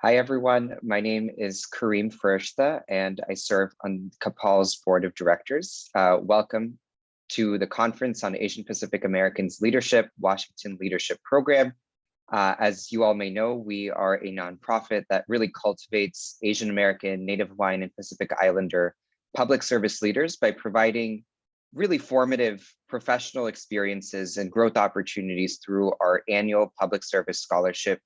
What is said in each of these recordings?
Hi, everyone. My name is Kareem Ferishta, and I serve on CAPAL's Board of Directors. Welcome to the Conference on Asian Pacific Americans Leadership, Washington Leadership Program. As you all may know, we are a nonprofit that really cultivates Asian American, Native Hawaiian, and Pacific Islander public service leaders by providing really formative professional experiences and growth opportunities through our annual public service scholarship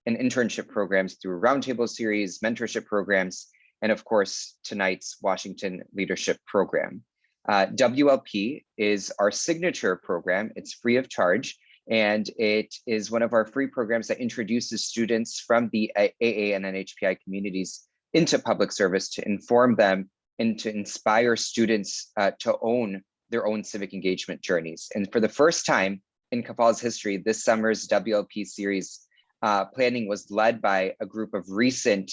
and internship programs through roundtable series, mentorship programs, and of course, tonight's Washington Leadership Program. WLP is our signature program. It's free of charge, and it is one of our free programs that introduces students from the AA and NHPI communities into public service to inform them and to inspire students to own their own civic engagement journeys. And for the first time in CAPAL's history, this summer's WLP series planning was led by a group of recent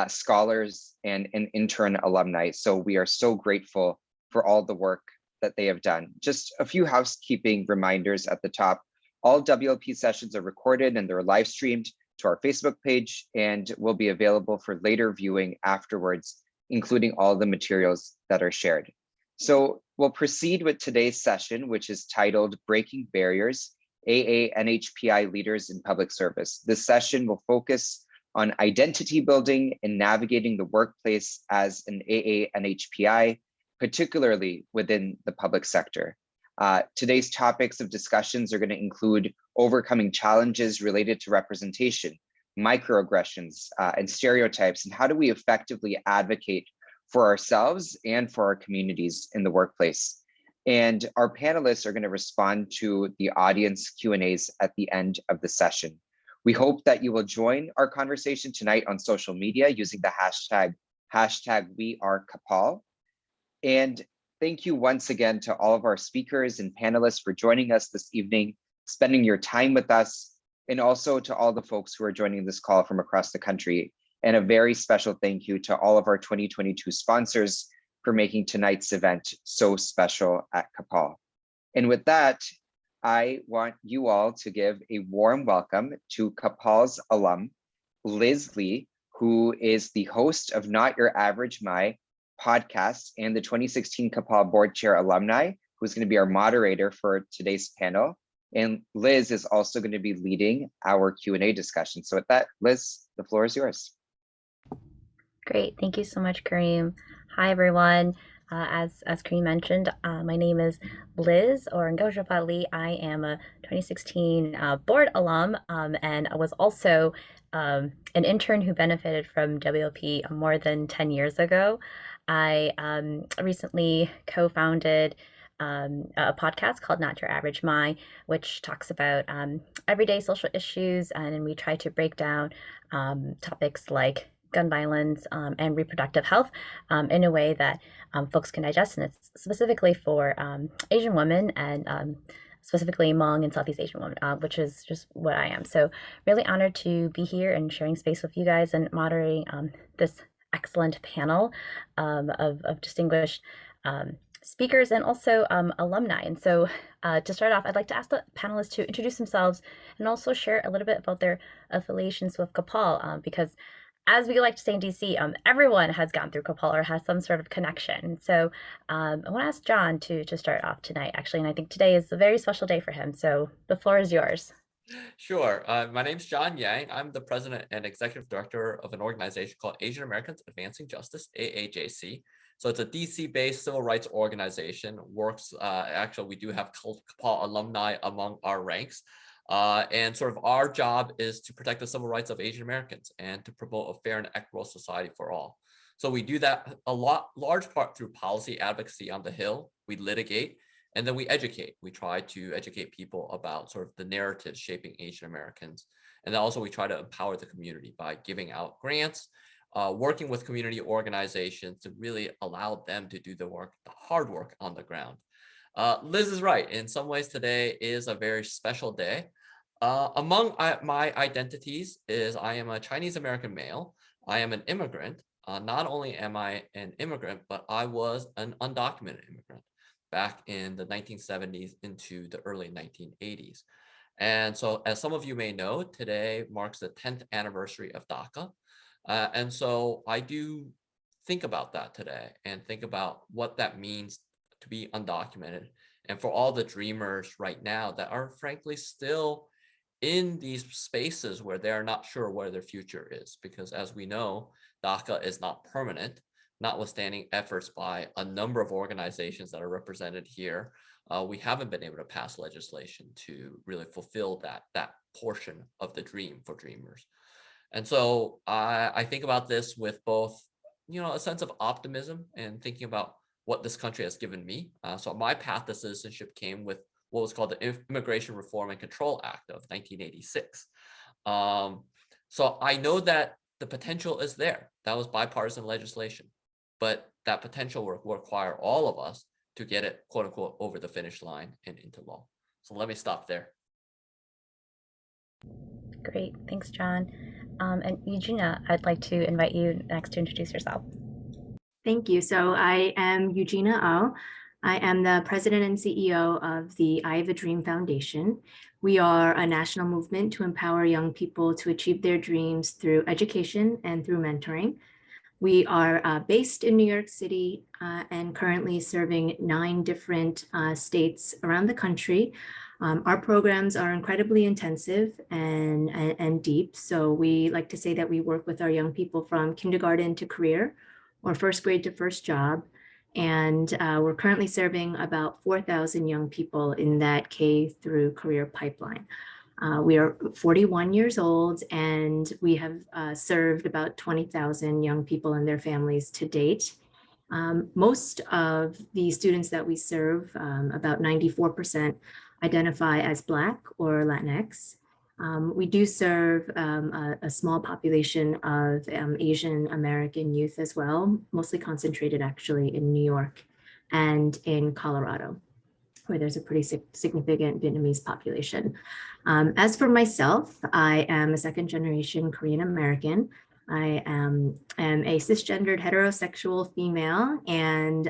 scholars and intern alumni. So we are so grateful for all the work that they have done. Just a few housekeeping reminders at the top. All WLP sessions are recorded and they're live streamed to our Facebook page and will be available for later viewing afterwards, including all the materials that are shared. So we'll proceed with today's session, which is titled Breaking Barriers, AANHPI Leaders in Public Service. This session will focus on identity building and navigating the workplace as an AANHPI, particularly within the public sector. Today's topics of discussions are going to include overcoming challenges related to representation, microaggressions, and stereotypes, and how do we effectively advocate for ourselves and for our communities in the workplace. And our panelists are going to respond to the audience Q&As at the end of the session. We hope that you will join our conversation tonight on social media using the hashtag #WeAreCapal. And thank you once again to all of our speakers and panelists for joining us this evening, spending your time with us, and also to all the folks who are joining this call from across the country. And a very special thank you to all of our 2022 sponsors for making tonight's event so special at CAPAL. And with that, I want you all to give a warm welcome to CAPAL's alum, Liz Lee, who is the host of Not Your Average My podcast and the 2016 CAPAL Board Chair alumni, who's going to be our moderator for today's panel. And Liz is also going to be leading our Q&A discussion. So with that, Liz, the floor is yours. Great, thank you so much, Kareem. Hi, everyone. As Kareem mentioned, my name is Liz, or Kaozouapa Lee. I am a 2016 board alum, and I was also an intern who benefited from WLP more than 10 years ago. I recently co-founded a podcast called Not Your Average My, which talks about everyday social issues, and we try to break down topics like gun violence and reproductive health in a way that folks can digest, and it's specifically for Asian women and specifically Hmong and Southeast Asian women, which is just what I am. So really honored to be here and sharing space with you guys and moderating this excellent panel of distinguished speakers and also alumni. And so to start off, I'd like to ask the panelists to introduce themselves and also share a little bit about their affiliations with CAPAL, because as we like to say in DC, everyone has gone through CAPAL or has some sort of connection. So I want to ask John to start off tonight, actually, and I think today is a very special day for him. So the floor is yours. Sure. My name's John Yang. I'm the president and executive director of an organization called Asian Americans Advancing Justice, AAJC. So it's a DC-based civil rights organization. Works, actually, we do have CAPAL alumni among our ranks. And sort of our job is to protect the civil rights of Asian Americans and to promote a fair and equitable society for all. So we do that large part through policy advocacy on the Hill. We litigate, and then we educate. We try to educate people about sort of the narratives shaping Asian Americans. And then also we try to empower the community by giving out grants, working with community organizations to really allow them to do the work, the hard work on the ground. Liz is right. In some ways, today is a very special day. Among my identities is I am a Chinese American male. I am an immigrant. Not only am I an immigrant, but I was an undocumented immigrant back in the 1970s into the early 1980s. And so as some of you may know, today marks the 10th anniversary of DACA. And so I do think about that today and think about what that means to be undocumented. And for all the dreamers right now that are frankly still in these spaces where they're not sure where their future is, because as we know, DACA is not permanent, notwithstanding efforts by a number of organizations that are represented here. We haven't been able to pass legislation to really fulfill that portion of the dream for dreamers. And so I think about this with both, a sense of optimism and thinking about what this country has given me. So my path to citizenship came with what was called the Immigration Reform and Control Act of 1986. So I know that the potential is there. That was bipartisan legislation, but that potential will require all of us to get it, quote unquote, over the finish line and into law. So let me stop there. Great, thanks, John. And Eugena, I'd like to invite you next to introduce yourself. Thank you. So I am Eugena Oh. I am the president and CEO of the I Have a Dream Foundation. We are a national movement to empower young people to achieve their dreams through education and through mentoring. We are based in New York City and currently serving 9 different states around the country. Our programs are incredibly intensive and deep. So we like to say that we work with our young people from kindergarten to career or first grade to first job. And we're currently serving about 4,000 young people in that K through career pipeline. We are 41 years old and we have served about 20,000 young people and their families to date. Most of the students that we serve, about 94%, identify as Black or Latinx. We do serve a small population of Asian American youth as well, mostly concentrated actually in New York and in Colorado, where there's a pretty significant Vietnamese population. As for myself, I am a second generation Korean American. I am a cisgendered heterosexual female and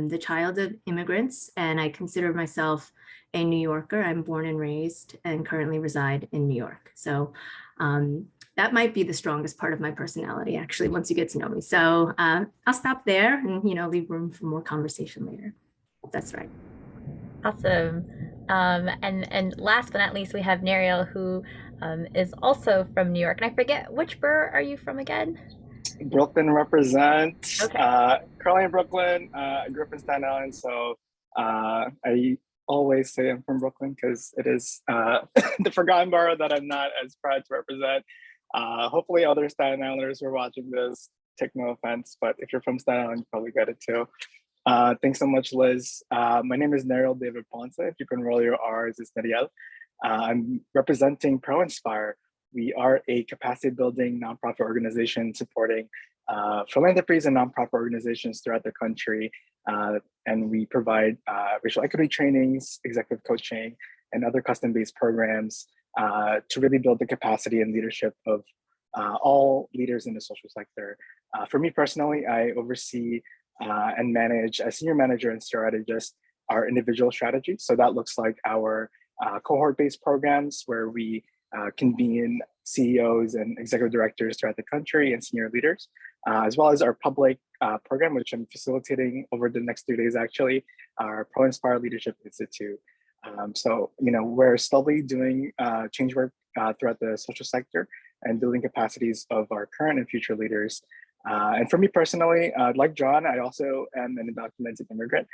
the child of immigrants, and I consider myself a New Yorker. I'm born and raised and currently reside in New York. So that might be the strongest part of my personality, actually, once you get to know me. So I'll stop there and leave room for more conversation later. That's right. Awesome. And last but not least, we have Neriel, who is also from New York. And I forget, which borough are you from again? Brooklyn represent. Okay. Currently in Brooklyn. I grew up in Staten Island, so I always say I'm from Brooklyn because it is the forgotten borough that I'm not as proud to represent. Hopefully other Staten Islanders who are watching this take no offense, but if you're from Staten Island, you probably get it too. Thanks so much, Liz. My name is Neriel David Ponce. If you can roll your R's, it's Neriel. I'm representing ProInspire. We are a capacity building nonprofit organization supporting philanthropies and nonprofit organizations throughout the country. And we provide racial equity trainings, executive coaching, and other custom-based programs to really build the capacity and leadership of all leaders in the social sector. For me personally, I oversee and manage as senior manager and strategist our individual strategy. So that looks like our cohort-based programs where we convene CEOs and executive directors throughout the country and senior leaders, as well as our public program, which I'm facilitating over the next 2 days, actually, our ProInspire Leadership Institute. So, we're slowly doing change work throughout the social sector and building capacities of our current and future leaders. And for me personally, like John, I also am an undocumented immigrant.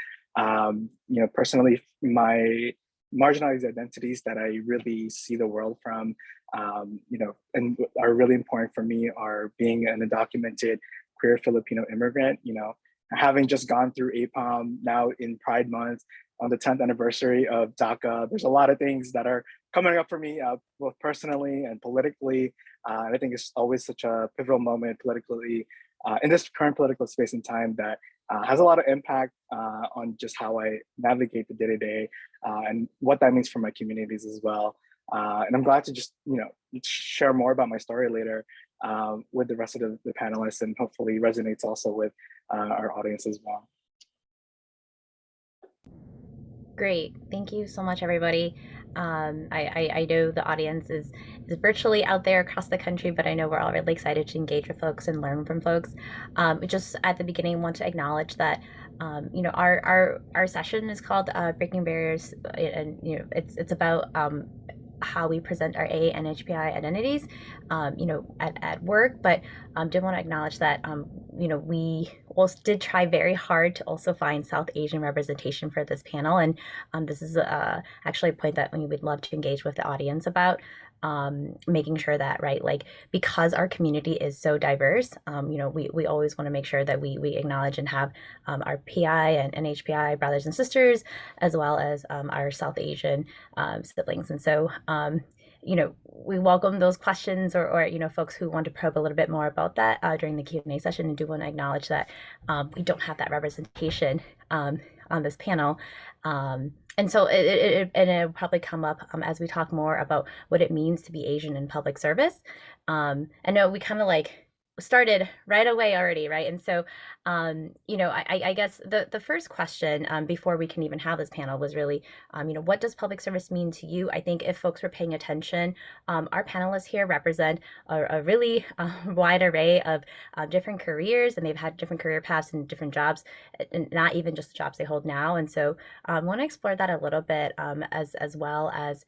Personally, my marginalized identities that I really see the world from, and are really important for me are being an undocumented queer Filipino immigrant, having just gone through APAM now in Pride Month on the 10th anniversary of DACA. There's a lot of things that are coming up for me, both personally and politically. And I think it's always such a pivotal moment politically in this current political space and time that has a lot of impact on just how I navigate the day-to-day and what that means for my communities as well. And I'm glad to just, share more about my story later with the rest of the panelists, and hopefully resonates also with our audience as well. Great. Thank you so much, everybody. I know the audience is virtually out there across the country, but I know we're all really excited to engage with folks and learn from folks. Just at the beginning, want to acknowledge that our session is called Breaking Barriers, and it's about how we present our AANHPI identities, at work. But did want to acknowledge that, we also did try very hard to also find South Asian representation for this panel. And this is actually a point that we would love to engage with the audience about, making sure that, right, like, because our community is so diverse, we always want to make sure that we acknowledge and have our PI and NHPI brothers and sisters, as well as our South Asian siblings. And so, we welcome those questions, or folks who want to probe a little bit more about that during the Q&A session, and do want to acknowledge that we don't have that representation on this panel. And so it'll probably come up as we talk more about what it means to be Asian in public service. I know we kind of like started right away already, right? And so, I guess the first question before we can even have this panel was really, what does public service mean to you? I think if folks were paying attention, our panelists here represent a really wide array of different careers, and they've had different career paths and different jobs, and not even just the jobs they hold now. And so I want to explore that a little bit, as well as,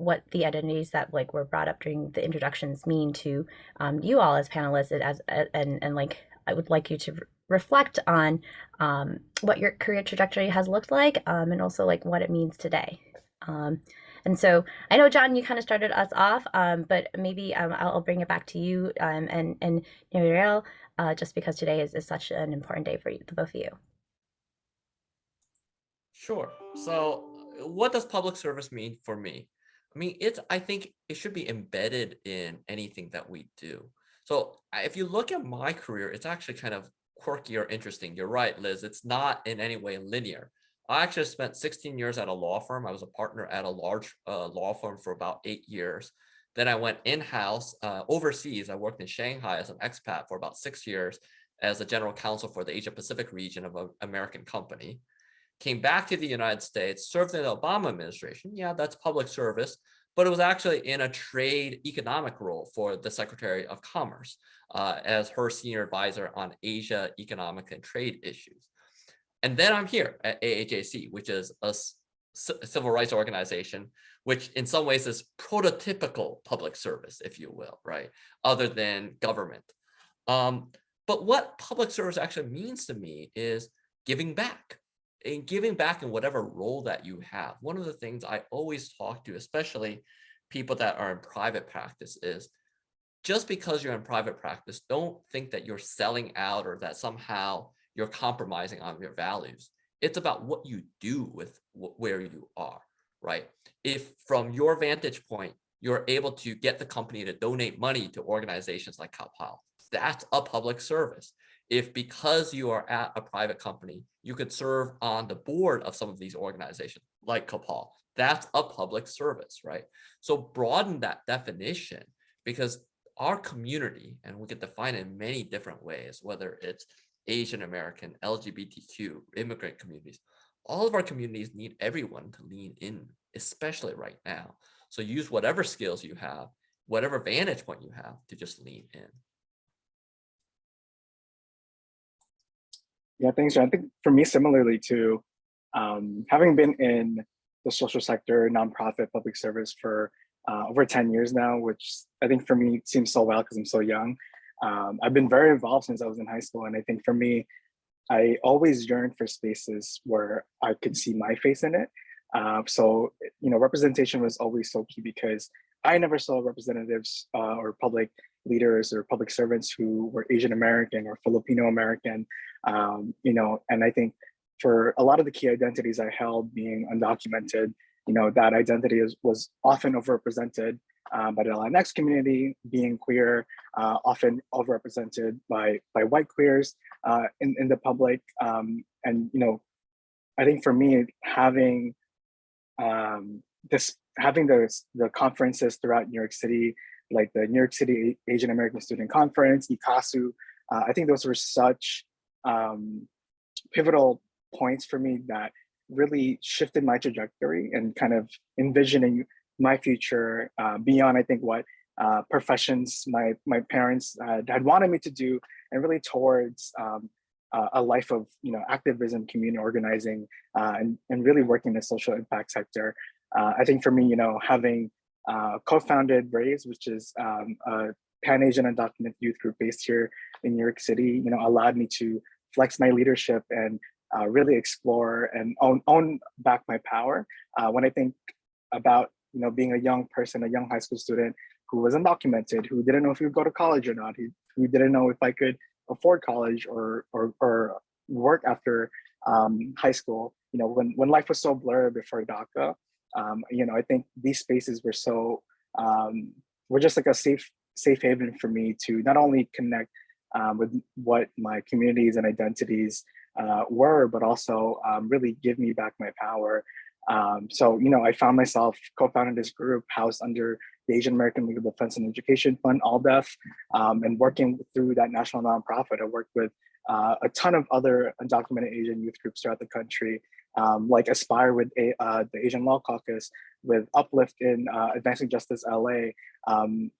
what the identities that like were brought up during the introductions mean to you all as panelists, and like I would like you to reflect on what your career trajectory has looked like, and also like what it means today. And so I know, John, you kind of started us off, but maybe I'll bring it back to you, and Neriel, just because today is such an important day for you, the both of you. Sure. So what does public service mean for me? I mean, I think it should be embedded in anything that we do. So if you look at my career, it's actually kind of quirky or interesting. You're right, Liz. It's not in any way linear. I actually spent 16 years at a law firm. I was a partner at a large law firm for about 8 years. Then I went in-house overseas. I worked in Shanghai as an expat for about 6 years as a general counsel for the Asia Pacific region of an American company. Came back to the United States, served in the Obama administration. Yeah, that's public service, but it was actually in a trade economic role for the Secretary of Commerce as her senior advisor on Asia economic and trade issues. And then I'm here at AAJC, which is a civil rights organization, which in some ways is prototypical public service, if you will, right? Other than government. But what public service actually means to me is giving back. And giving back in whatever role that you have. One of the things I always talk to, especially people that are in private practice, is just because you're in private practice, don't think that you're selling out or that somehow you're compromising on your values. It's about what you do with where you are, right? If from your vantage point, you're able to get the company to donate money to organizations like CAPAL, that's a public service. If because you are at a private company, you could serve on the board of some of these organizations like CAPAL, that's a public service, right? So broaden that definition, because our community, and we could define it in many different ways, whether it's Asian American, LGBTQ, immigrant communities, all of our communities need everyone to lean in, especially right now. So use whatever skills you have, whatever vantage point you have to just lean in. Yeah, thanks, John. I think for me, similarly to having been in the social sector, nonprofit, public service for over 10 years now, which I think for me seems so well because I'm so young. I've been very involved since I was in high school. And I think for me, I always yearned for spaces where I could see my face in it. So, representation was always so key because I never saw representatives or public leaders or public servants who were Asian American or Filipino American, and I think for a lot of the key identities I held being undocumented, that identity was often overrepresented by the Latinx community, being queer, often overrepresented by white queers in the public. And, I think for me, having the conferences throughout New York City, like the New York City Asian American Student Conference, ICASU, I think those were such pivotal points for me that really shifted my trajectory and kind of envisioning my future beyond, I think, what professions my parents had wanted me to do, and really towards a life of activism, community organizing, and really working in the social impact sector. I think for me, having co-founded Raise, which is a Pan-Asian undocumented youth group based here in New York City, allowed me to flex my leadership and really explore and own back my power. When I think about being a young person, a young high school student who was undocumented, who didn't know if he would go to college or not, who didn't know if I could afford college or work after high school. When life was so blurred before DACA, I think these spaces were so were just like a safe haven for me to not only connect with what my communities and identities were, but also really give me back my power. So I found myself co-founding this group housed under the Asian American Legal Defense and Education Fund, ALDEF, and working through that national nonprofit. I worked with a ton of other undocumented Asian youth groups throughout the country, like Aspire with the Asian Law Caucus, with Uplift in Advancing Justice LA,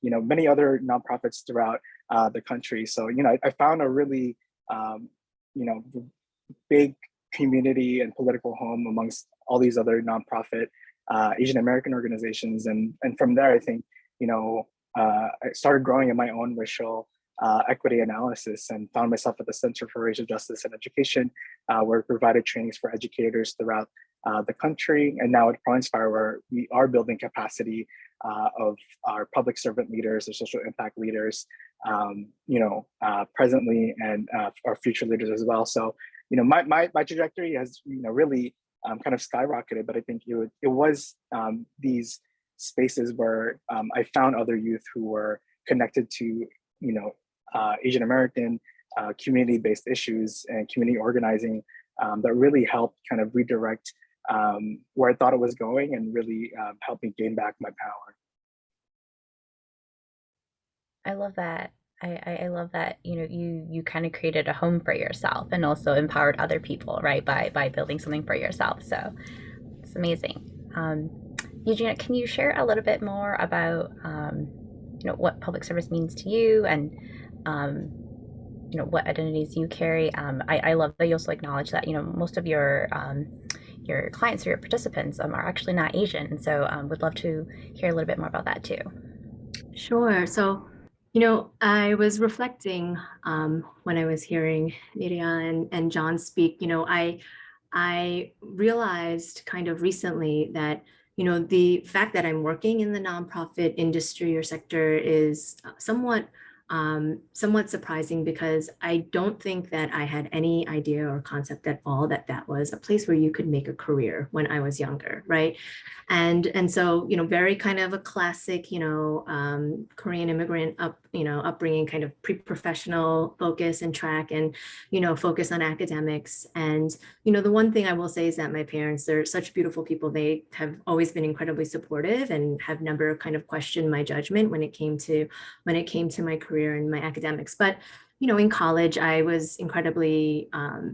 many other nonprofits throughout the country. So I found a really big community and political home amongst all these other nonprofit Asian American organizations, and from there, I think I started growing in my own racial equity analysis, and found myself at the Center for Racial Justice and Education, where we provided trainings for educators throughout the country, and now at ProInspire, where we are building capacity of our public servant leaders, or social impact leaders, presently, and our future leaders as well. So my trajectory has really kind of skyrocketed, but I think it was these spaces where I found other youth who were connected to Asian American community-based issues and community organizing that really helped kind of redirect where I thought it was going, and really helped me gain back my power. I love that. I love that you kind of created a home for yourself and also empowered other people, right, by building something for yourself. So it's amazing. Eugenia, can you share a little bit more about what public service means to you, and what identities you carry? I love that you also acknowledge that most of your clients or your participants are actually not Asian, so would love to hear a little bit more about that too. Sure. So I was reflecting when I was hearing Neriel and John speak. I realized kind of recently that the fact that I'm working in the nonprofit industry or sector is somewhat surprising, because I don't think that I had any idea or concept at all that was a place where you could make a career when I was younger, right? And so very kind of a classic Korean immigrant upbringing, kind of pre-professional focus and track, and focus on academics. And the one thing I will say is that my parents, they're such beautiful people. They have always been incredibly supportive and have never kind of questioned my judgment when it came to my career and my academics. But in college, I was incredibly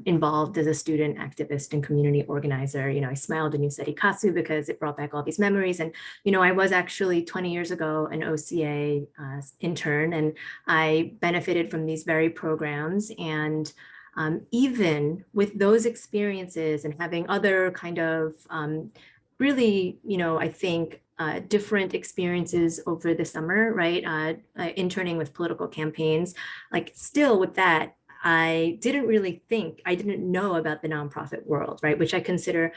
involved as a student activist and community organizer. I smiled when you said Ikatsu, because it brought back all these memories. And I was actually 20 years ago an OCA intern, and I benefited from these very programs. And even with those experiences and having other kind of really, I think, different experiences over the summer, right? Interning with political campaigns, like still with that, I didn't know about the nonprofit world, right? Which I consider,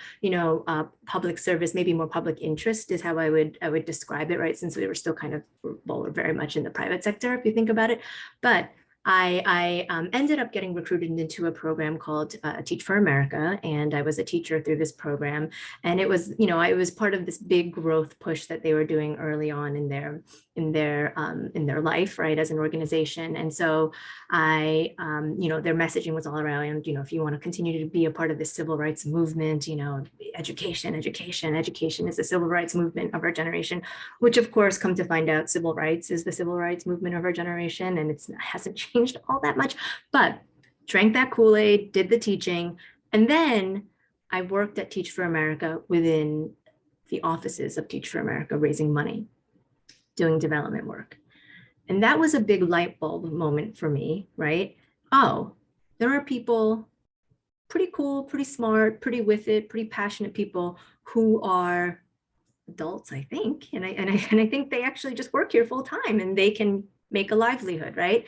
public service, maybe more public interest is how I would describe it, right? Since we were still kind of, we're very much in the private sector, if you think about it. But I ended up getting recruited into a program called Teach for America, and I was a teacher through this program. And it was, I was part of this big growth push that they were doing early on in their life, right, as an organization. And so their messaging was all around, if you want to continue to be a part of the civil rights movement, education is the civil rights movement of our generation, which of course, come to find out, civil rights is the civil rights movement of our generation, and it hasn't changed all that much. But drank that Kool-Aid, did the teaching, and then I worked at Teach for America within the offices of Teach for America, raising money, doing development work. And that was a big light bulb moment for me, right? Oh, there are people, pretty cool, pretty smart, pretty with it, pretty passionate people who are adults, I think. And I think they actually just work here full time and they can make a livelihood, right?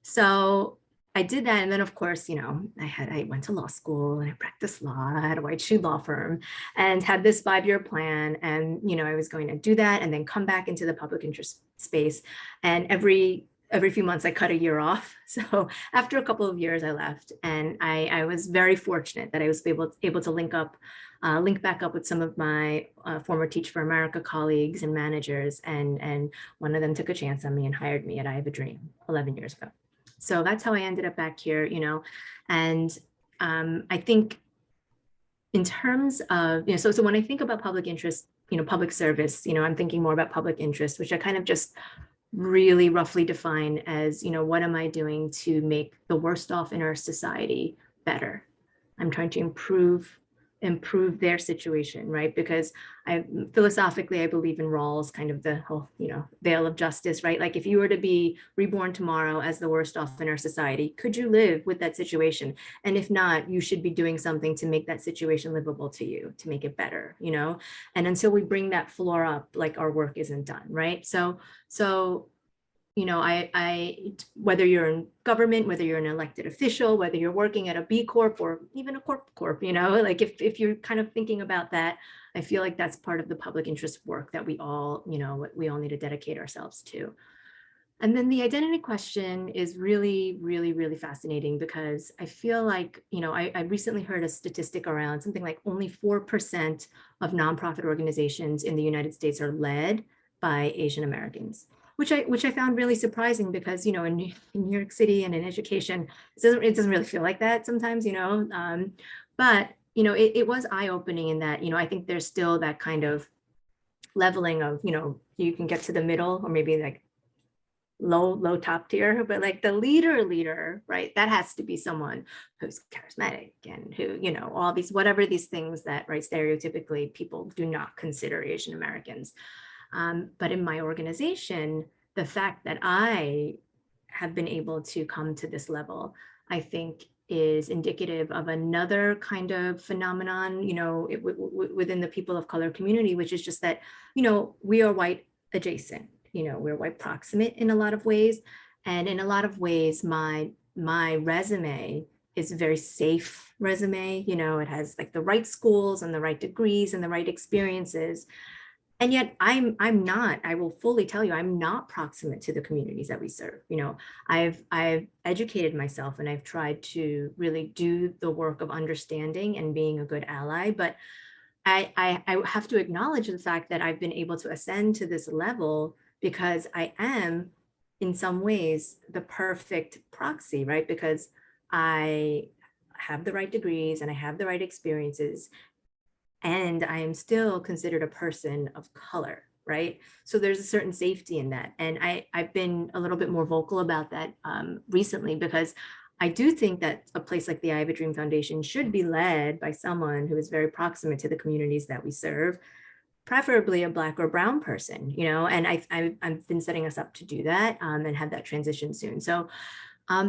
So I did that. And then of course, I went to law school and I practiced law. I had a white shoe law firm and had this 5-year plan. And, I was going to do that and then come back into the public interest space. And every few months I cut a year off. So after a couple of years I left, and I was very fortunate that I was able to link back up with some of my former Teach for America colleagues and managers. And one of them took a chance on me and hired me at I Have a Dream 11 years ago. So that's how I ended up back here, and I think in terms of, so when I think about public interest, public service, I'm thinking more about public interest, which I kind of just really roughly define as, what am I doing to make the worst off in our society better? I'm trying to improve their situation, right? Because philosophically, I believe in Rawls, kind of the whole, veil of justice, right? Like if you were to be reborn tomorrow as the worst off in our society, could you live with that situation? And if not, you should be doing something to make that situation livable to you, to make it better, And until we bring that floor up, like our work isn't done, right? So whether you're in government, whether you're an elected official, whether you're working at a B Corp or even a corp, like if you're kind of thinking about that, I feel like that's part of the public interest work that we all need to dedicate ourselves to. And then the identity question is really, really, really fascinating because I feel like, I recently heard a statistic around something like only 4% of nonprofit organizations in the United States are led by Asian Americans. Which I found really surprising because, in New York City and in education, it doesn't really feel like that sometimes, but, it was eye-opening in that, I think there's still that kind of leveling of, you can get to the middle or maybe like low top tier, but like the leader, right? That has to be someone who's charismatic and who, all these, whatever these things that, right, stereotypically people do not consider Asian Americans. But in my organization, the fact that I have been able to come to this level, I think is indicative of another kind of phenomenon, within the people of color community, which is just that, we are white adjacent, we're white proximate in a lot of ways. And in a lot of ways, my resume is a very safe resume. It has like the right schools and the right degrees and the right experiences. And yet I will fully tell you, I'm not proximate to the communities that we serve. I've educated myself and I've tried to really do the work of understanding and being a good ally. But I have to acknowledge the fact that I've been able to ascend to this level because I am in some ways the perfect proxy, right? Because I have the right degrees and I have the right experiences. And I am still considered a person of color, right? So there's a certain safety in that. And I've been a little bit more vocal about that recently because I do think that a place like the I Have a Dream Foundation should be led by someone who is very proximate to the communities that we serve, preferably a Black or brown person, and I've been setting us up to do that and have that transition soon. So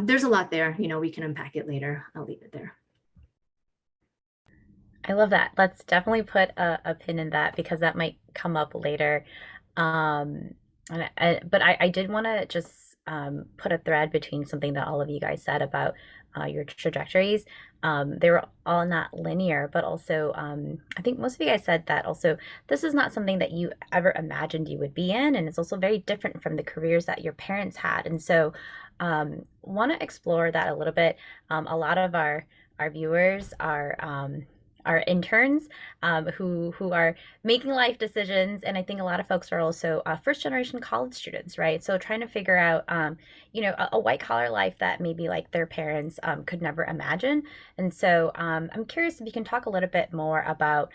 there's a lot there, we can unpack it later. I'll leave it there. I love that. Let's definitely put a pin in that because that might come up later. But I did want to just put a thread between something that all of you guys said about your trajectories. They were all not linear, but also I think most of you guys said that also this is not something that you ever imagined you would be in, and it's also very different from the careers that your parents had. And so want to explore that a little bit. A lot of our viewers are interns who are making life decisions, and I think a lot of folks are also first generation college students, right? So trying to figure out a white collar life that maybe like their parents could never imagine. And so I'm curious if you can talk a little bit more about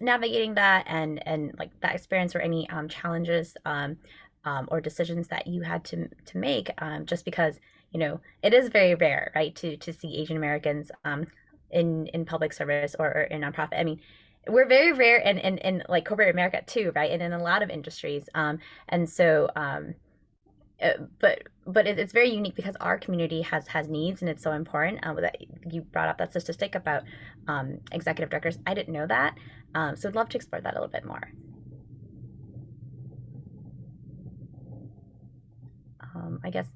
navigating that and like that experience or any challenges or decisions that you had to make just because it is very rare, right, to see Asian Americans in public service or in nonprofit. I mean, we're very rare in like corporate America too, right? And in a lot of industries. And so but it's very unique because our community has needs, and it's so important. That you brought up that statistic about executive directors. I didn't know that, so I'd love to explore that a little bit more. I guess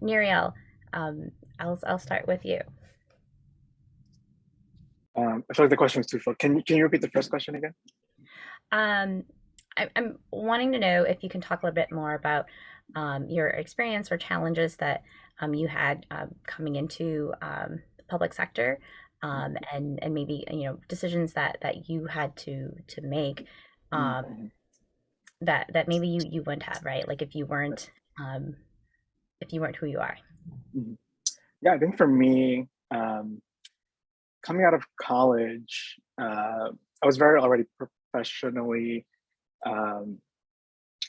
Neriel, I'll start with you. I feel like the question was too full. Can you repeat the first question again? I'm wanting to know if you can talk a little bit more about your experience or challenges that you had coming into the public sector, and maybe decisions that you had to make that maybe you wouldn't have, right? Like if you weren't who you are. Yeah, I think for me, coming out of college, I was very already professionally. I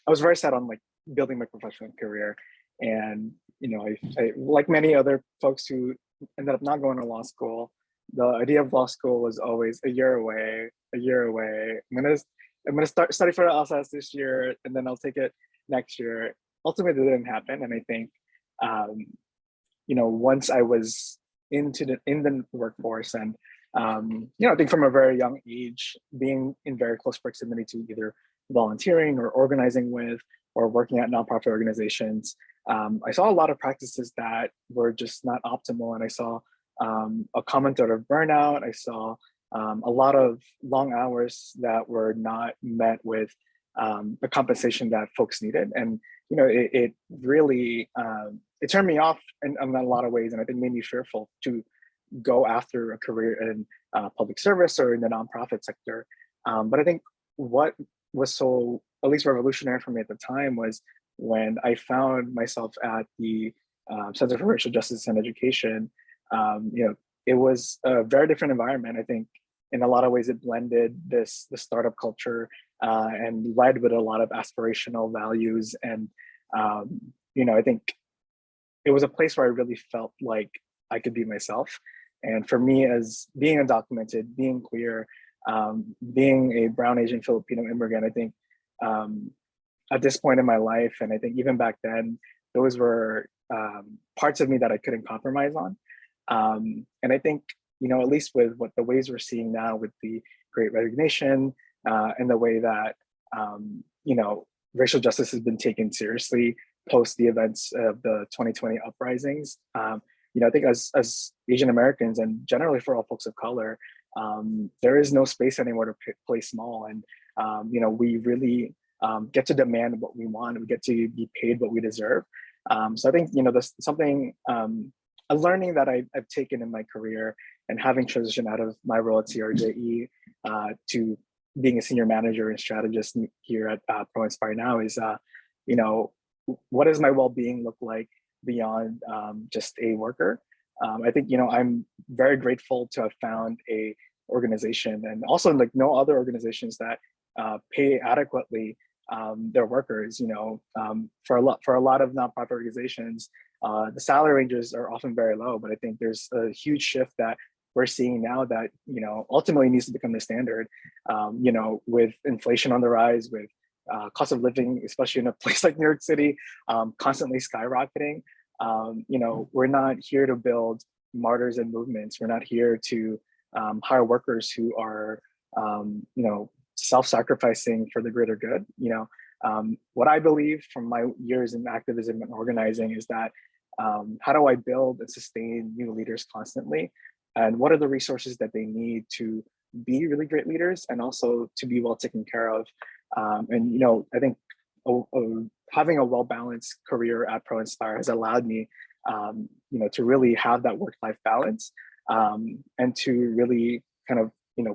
was very set on like building my professional career, and I like many other folks who ended up not going to law school. The idea of law school was always a year away. I'm gonna start study for the LSAT this year, and then I'll take it next year. Ultimately, it didn't happen, and I think once I was in the workforce, and I think from a very young age, being in very close proximity to either volunteering or organizing with or working at nonprofit organizations, I saw a lot of practices that were just not optimal, and I saw a common thread of burnout. I saw a lot of long hours that were not met with the compensation that folks needed, and it really it turned me off in a lot of ways, and I think made me fearful to go after a career in public service or in the nonprofit sector. But I think what was so, at least revolutionary for me at the time, was when I found myself at the Center for Racial Justice and Education. It was a very different environment. I think in a lot of ways it blended the startup culture and led with a lot of aspirational values. And I think it was a place where I really felt like I could be myself. And for me, as being undocumented, being queer, being a brown, Asian, Filipino immigrant, I think at this point in my life, and I think even back then, those were parts of me that I couldn't compromise on. And I think, at least with the ways we're seeing now with the Great Resignation and the way that, racial justice has been taken seriously post the events of the 2020 uprisings. I think as Asian Americans and generally for all folks of color, there is no space anymore to play small. And, we really get to demand what we want. We get to be paid what we deserve. So I think, there's something, a learning that I've taken in my career, and having transitioned out of my role at CAAJC to being a senior manager and strategist here at ProInspire now is, what does my well-being look like beyond just a worker? I think, I'm very grateful to have found a organization, and also like no other organizations that pay adequately their workers. For a lot of nonprofit organizations, the salary ranges are often very low, but I think there's a huge shift that we're seeing now that ultimately needs to become the standard. With inflation on the rise, with cost of living, especially in a place like New York City, constantly skyrocketing. We're not here to build martyrs and movements. We're not here to hire workers who are, self-sacrificing for the greater good. What I believe from my years in activism and organizing is that how do I build and sustain new leaders constantly? And what are the resources that they need to be really great leaders and also to be well taken care of? I think having a well-balanced career at ProInspire has allowed me, to really have that work-life balance and to really kind of,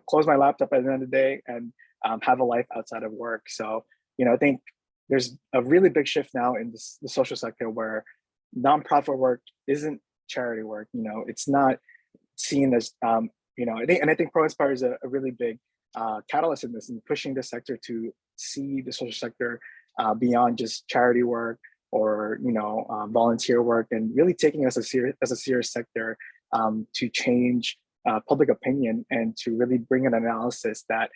close my laptop at the end of the day and have a life outside of work. So, I think there's a really big shift now in the social sector where nonprofit work isn't charity work. It's not seen as, I think ProInspire is a really big catalyst in this and pushing the sector to see the social sector beyond just charity work or volunteer work, and really taking us as a serious sector to change public opinion and to really bring an analysis that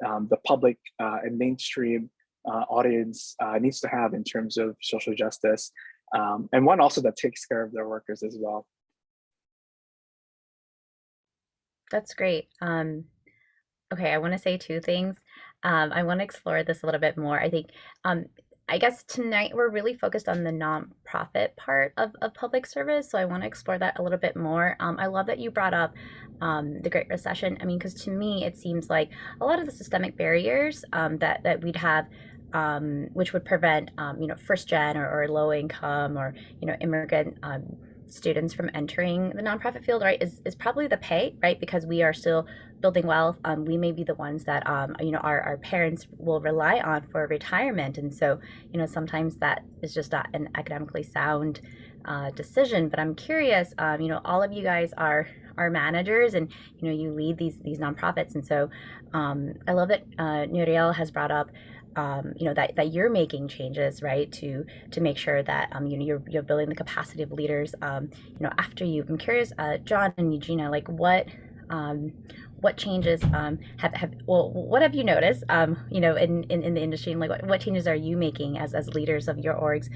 the public and mainstream audience needs to have in terms of social justice, and one also that takes care of their workers as well. That's great. Okay, I want to say two things. I want to explore this a little bit more. I think, I guess tonight we're really focused on the nonprofit part of public service. So I want to explore that a little bit more. I love that you brought up the Great Recession. I mean, because to me, it seems like a lot of the systemic barriers that we'd have, which would prevent, first gen or low income or, immigrant students from entering the nonprofit field, right, is probably the pay, right? Because we are still building wealth. We may be the ones that, our parents will rely on for retirement. And so, sometimes that is just not an academically sound decision. But I'm curious, all of you guys are managers and, you lead these nonprofits. And so I love that Neriel has brought up that you're making changes, right, to make sure that you're building the capacity of leaders after you. I'm curious, John and Eugena, like what changes what have you noticed in the industry, and like what changes are you making as leaders of your orgs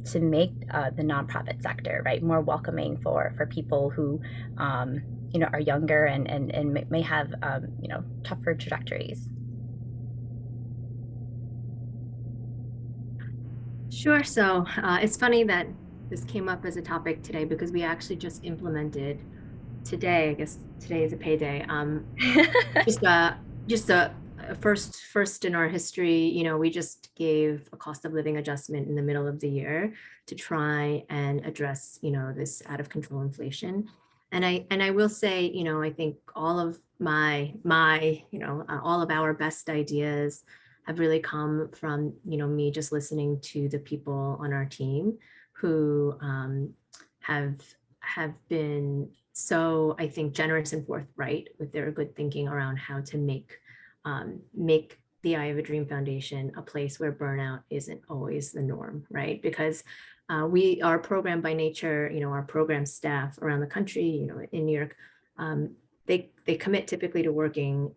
to make the nonprofit sector, right, more welcoming for people who are younger and may have tougher trajectories? Sure. So it's funny that this came up as a topic today because we actually just implemented today. I guess today is a payday. Just a first in our history. We just gave a cost of living adjustment in the middle of the year to try and address this out of control inflation. And I will say, I think all of my all of our best ideas have really come from, me just listening to the people on our team who have been so, I think, generous and forthright with their good thinking around how to make the I Have a Dream Foundation a place where burnout isn't always the norm, right? Because our program by nature, our program staff around the country, in New York, they commit typically to working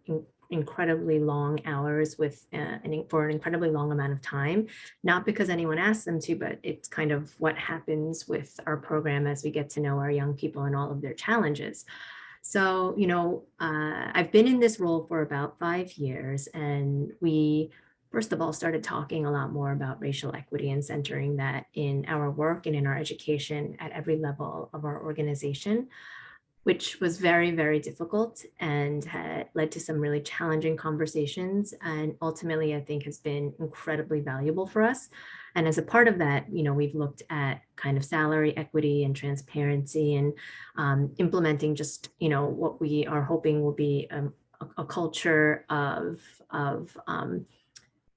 incredibly long hours for an incredibly long amount of time, not because anyone asks them to, but it's kind of what happens with our program as we get to know our young people and all of their challenges. So, I've been in this role for about 5 years, and we, first of all, started talking a lot more about racial equity and centering that in our work and in our education at every level of our organization, which was very, very difficult and had led to some really challenging conversations, and ultimately, I think, has been incredibly valuable for us. And as a part of that, we've looked at kind of salary equity and transparency and implementing just, what we are hoping will be a culture of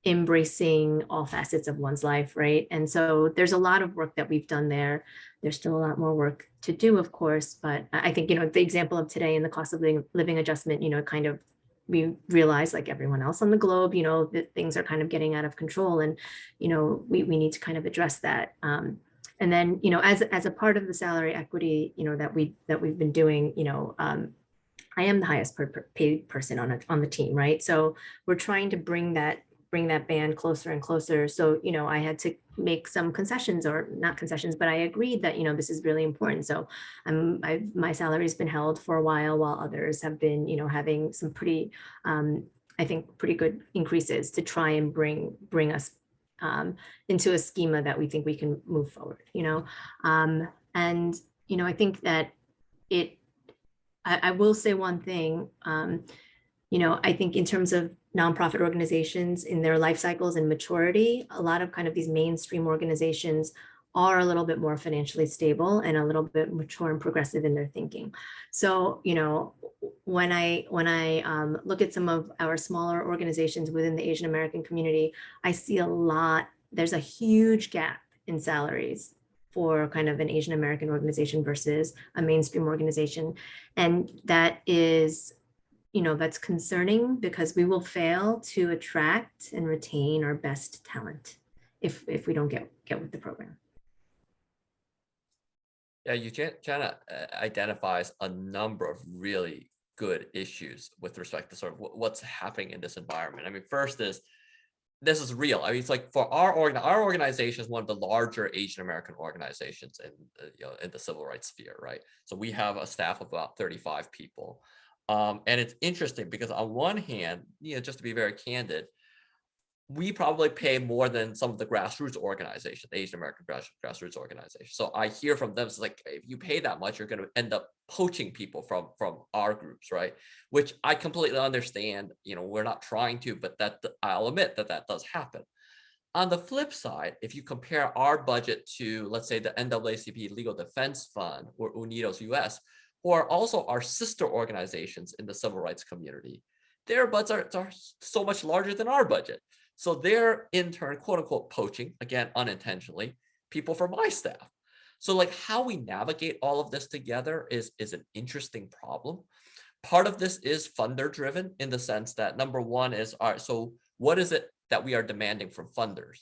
embracing all facets of one's life, right? And so there's a lot of work that we've done there. There's still a lot more work to do, of course, but I think, the example of today and the cost of living adjustment, kind of, we realize, like everyone else on the globe, that things are kind of getting out of control, and, we need to kind of address that. And then, as a part of the salary equity, that we've been doing, I am the highest paid person on the team, right? So we're trying to bring that band closer and closer. So, I had to make some concessions, or not concessions, but I agreed that, this is really important. So my salary has been held for a while others have been, having some pretty, I think, pretty good increases to try and bring us into a schema that we think we can move forward, and, I think that I will say one thing, I think in terms of nonprofit organizations in their life cycles and maturity, a lot of kind of these mainstream organizations are a little bit more financially stable and a little bit mature and progressive in their thinking. So, when I look at some of our smaller organizations within the Asian American community, I see there's a huge gap in salaries for kind of an Asian American organization versus a mainstream organization. And that is, that's concerning, because we will fail to attract and retain our best talent if we don't get with the program. Yeah, Eugena identifies a number of really good issues with respect to sort of what's happening in this environment. I mean, first is this is real. I mean, it's like for our organization is one of the larger Asian American organizations in in the civil rights sphere, right? So we have a staff of about 35 people, and it's interesting because on one hand, just to be very candid, we probably pay more than some of the grassroots organizations, the Asian American grassroots organizations. So I hear from them, it's like, if you pay that much, you're going to end up poaching people from our groups, right? Which I completely understand. We're not trying to, but that I'll admit that does happen. On the flip side, if you compare our budget to, let's say, the NAACP Legal Defense Fund or UNIDOS US, who are also our sister organizations in the civil rights community, their budgets are so much larger than our budget. So they're in turn, quote unquote, poaching, again, unintentionally, people from my staff. So like how we navigate all of this together is an interesting problem. Part of this is funder driven in the sense that number one is, all right, so what is it that we are demanding from funders?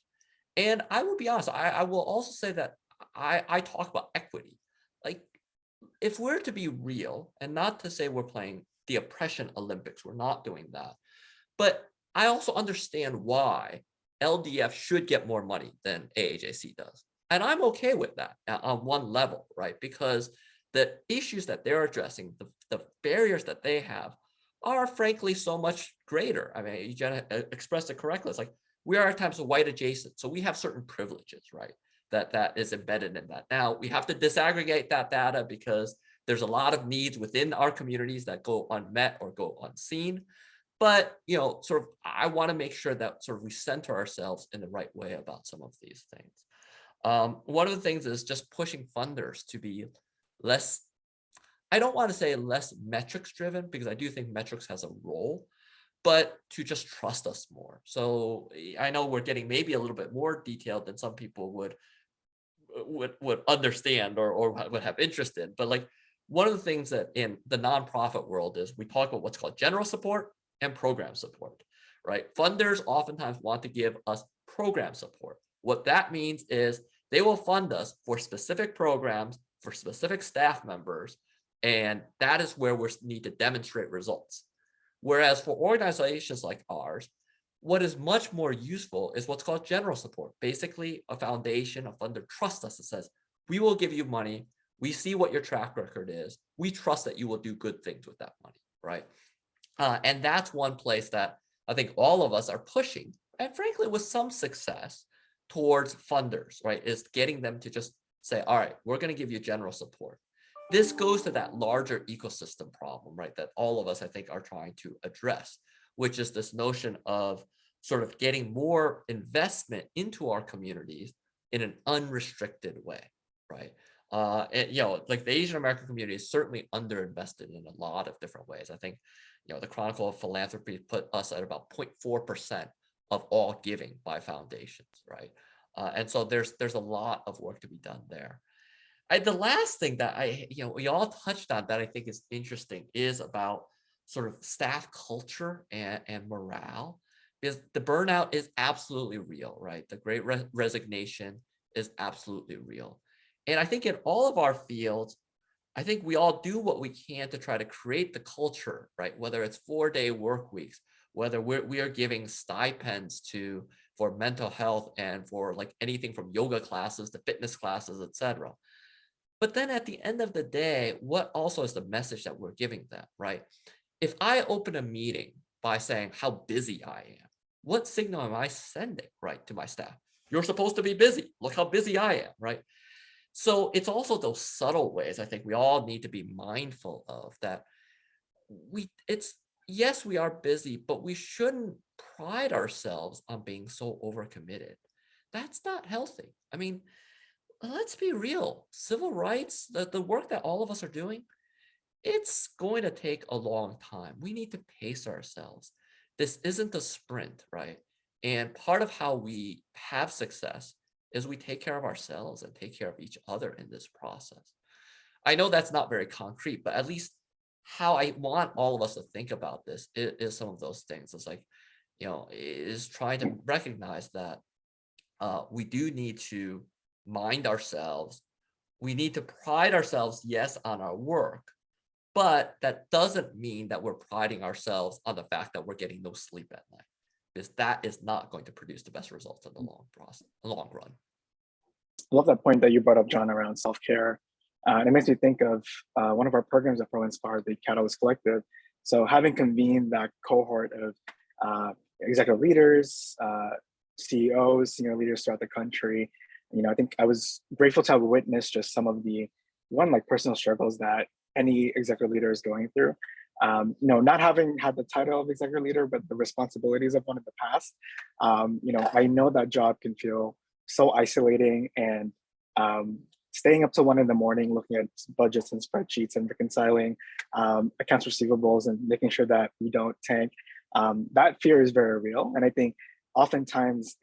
And I will be honest, I will also say that I talk about equity. Like if we're to be real, and not to say we're playing the oppression Olympics, we're not doing that. But I also understand why LDF should get more money than AAJC does. And I'm okay with that on one level, right? Because the issues that they're addressing, the barriers that they have are frankly so much greater. I mean, Eugena expressed it correctly. It's like we are at times white adjacent. So we have certain privileges, right? That is embedded in that. Now we have to disaggregate that data because there's a lot of needs within our communities that go unmet or go unseen. But, sort of, I want to make sure that sort of we center ourselves in the right way about some of these things. One of the things is just pushing funders to be less, I don't want to say less metrics driven, because I do think metrics has a role, but to just trust us more. So I know we're getting maybe a little bit more detailed than some people would understand or would have interest in. But like one of the things that in the nonprofit world is we talk about what's called general support and program support, right? Funders oftentimes want to give us program support. What that means is they will fund us for specific programs, for specific staff members, and that is where we need to demonstrate results. Whereas for organizations like ours, what is much more useful is what's called general support. Basically, a foundation, a funder trusts us that says, we will give you money, we see what your track record is, we trust that you will do good things with that money, right? And that's one place that I think all of us are pushing, and frankly, with some success towards funders, right? Is getting them to just say, all right, we're going to give you general support. This goes to that larger ecosystem problem, right? That all of us, I think, are trying to address, which is this notion of sort of getting more investment into our communities in an unrestricted way, right? And, like the Asian American community is certainly underinvested in a lot of different ways. I think, the Chronicle of Philanthropy put us at about 0.4% of all giving by foundations, right? And so there's a lot of work to be done there. The last thing that we all touched on that I think is interesting is about sort of staff culture and morale, because the burnout is absolutely real, right? The great resignation is absolutely real. And I think in all of our fields, I think we all do what we can to try to create the culture, right? Whether it's 4-day work weeks, whether we are giving stipends for mental health and for like anything from yoga classes to fitness classes, etc. But then at the end of the day, what also is the message that we're giving them, right? If I open a meeting by saying how busy I am, what signal am I sending, right, to my staff? You're supposed to be busy. Look how busy I am, right? So it's also those subtle ways I think we all need to be mindful of, that yes, we are busy, but we shouldn't pride ourselves on being so overcommitted. That's not healthy. I mean, let's be real. Civil rights, the work that all of us are doing, it's going to take a long time. We need to pace ourselves. This isn't a sprint, right? And part of how we have success is we take care of ourselves and take care of each other in this process. I know that's not very concrete, but at least how I want all of us to think about this is some of those things. It's like, is trying to recognize that we do need to mind ourselves we need to pride ourselves, yes, on our work, but that doesn't mean that we're priding ourselves on the fact that we're getting no sleep at night, because that is not going to produce the best results in the long run. I love that point that you brought up, John, around self-care. And it makes me think of one of our programs at ProInspire, the Catalyst Collective. So having convened that cohort of executive leaders, CEOs, senior leaders throughout the country, I think I was grateful to have witnessed just some of the personal struggles that any executive leader is going through. Not having had the title of executive leader, but the responsibilities of one in the past, I know that job can feel so isolating, and staying up till 1 a.m, looking at budgets and spreadsheets and reconciling accounts receivables and making sure that we don't tank. That fear is very real. And I think oftentimes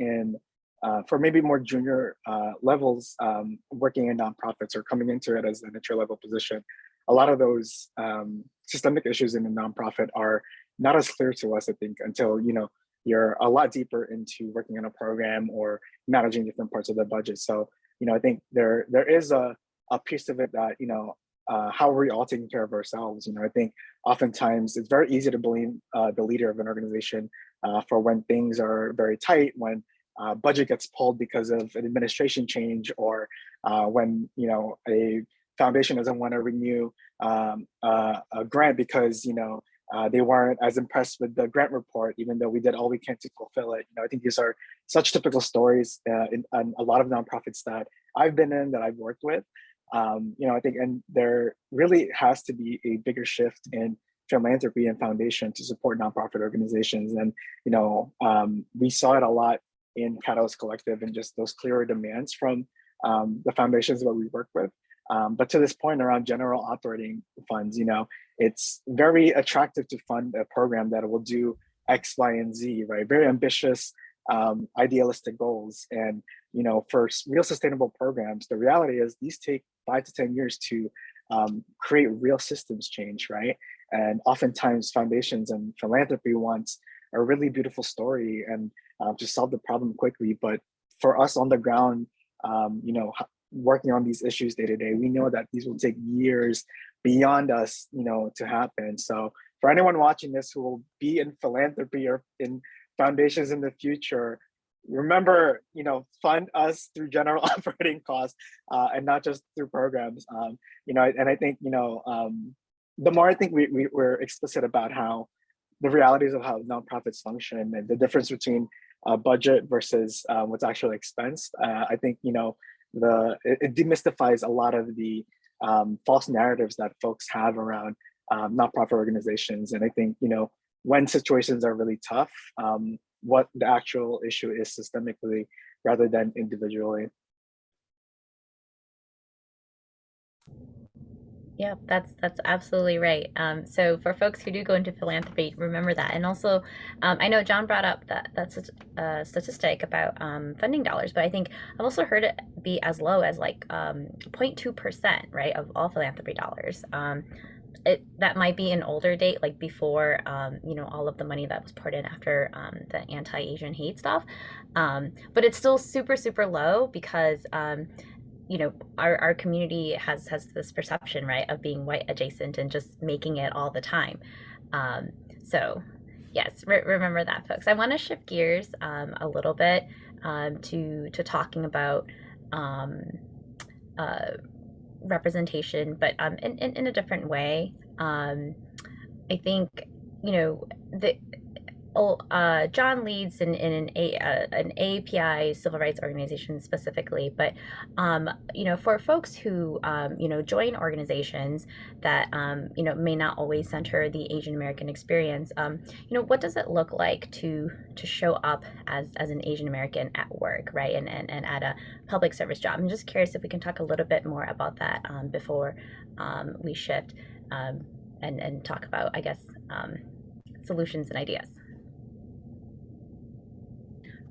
for maybe more junior levels, working in nonprofits or coming into it as an entry level position, a lot of those systemic issues in the nonprofit are not as clear to us, I think, until you're a lot deeper into working on a program or managing different parts of the budget. So, I think there is a piece of it that, how are we all taking care of ourselves? I think oftentimes it's very easy to blame the leader of an organization for when things are very tight, when budget gets pulled because of an administration change, or when, a foundation doesn't want to renew a grant because, they weren't as impressed with the grant report, even though we did all we can to fulfill it. I think these are such typical stories in a lot of nonprofits that I've been in, that I've worked with. I think, and there really has to be a bigger shift in philanthropy and foundation to support nonprofit organizations. And, we saw it a lot in Catalyst Collective and just those clearer demands from the foundations that we work with. But to this point around general operating funds, it's very attractive to fund a program that will do X, Y, and Z, right? Very ambitious, idealistic goals. And, for real sustainable programs, the reality is these take 5 to 10 years to create real systems change, right? And oftentimes foundations and philanthropy wants a really beautiful story and to solve the problem quickly. But for us on the ground, working on these issues day to day, we know that these will take years beyond us, to happen. So for anyone watching this who will be in philanthropy or in foundations in the future, remember, fund us through general operating costs and not just through programs. And I think, the more I think we're explicit about how the realities of how nonprofits function and the difference between budget versus what's actually expensed, I think, it demystifies a lot of the false narratives that folks have around nonprofit organizations. And I think, when situations are really tough, what the actual issue is systemically rather than individually. Yeah, that's absolutely right. So for folks who do go into philanthropy, remember that. And also, I know John brought up that's a statistic about funding dollars, but I think I've also heard it be as low as like 0.2%, right, of all philanthropy dollars. That might be an older date, like before, all of the money that was poured in after the anti-Asian hate stuff. But it's still super, super low because our community has this perception, right, of being white adjacent and just making it all the time. So yes, remember that, folks. I want to shift gears a little bit to talking about representation, but in a different way. I think, John leads in an AAPI civil rights organization specifically, but for folks who join organizations that may not always center the Asian American experience, what does it look like to show up as an Asian American at work, right, and at a public service job? I'm just curious if we can talk a little bit more about that before we shift and talk about, I guess, solutions and ideas.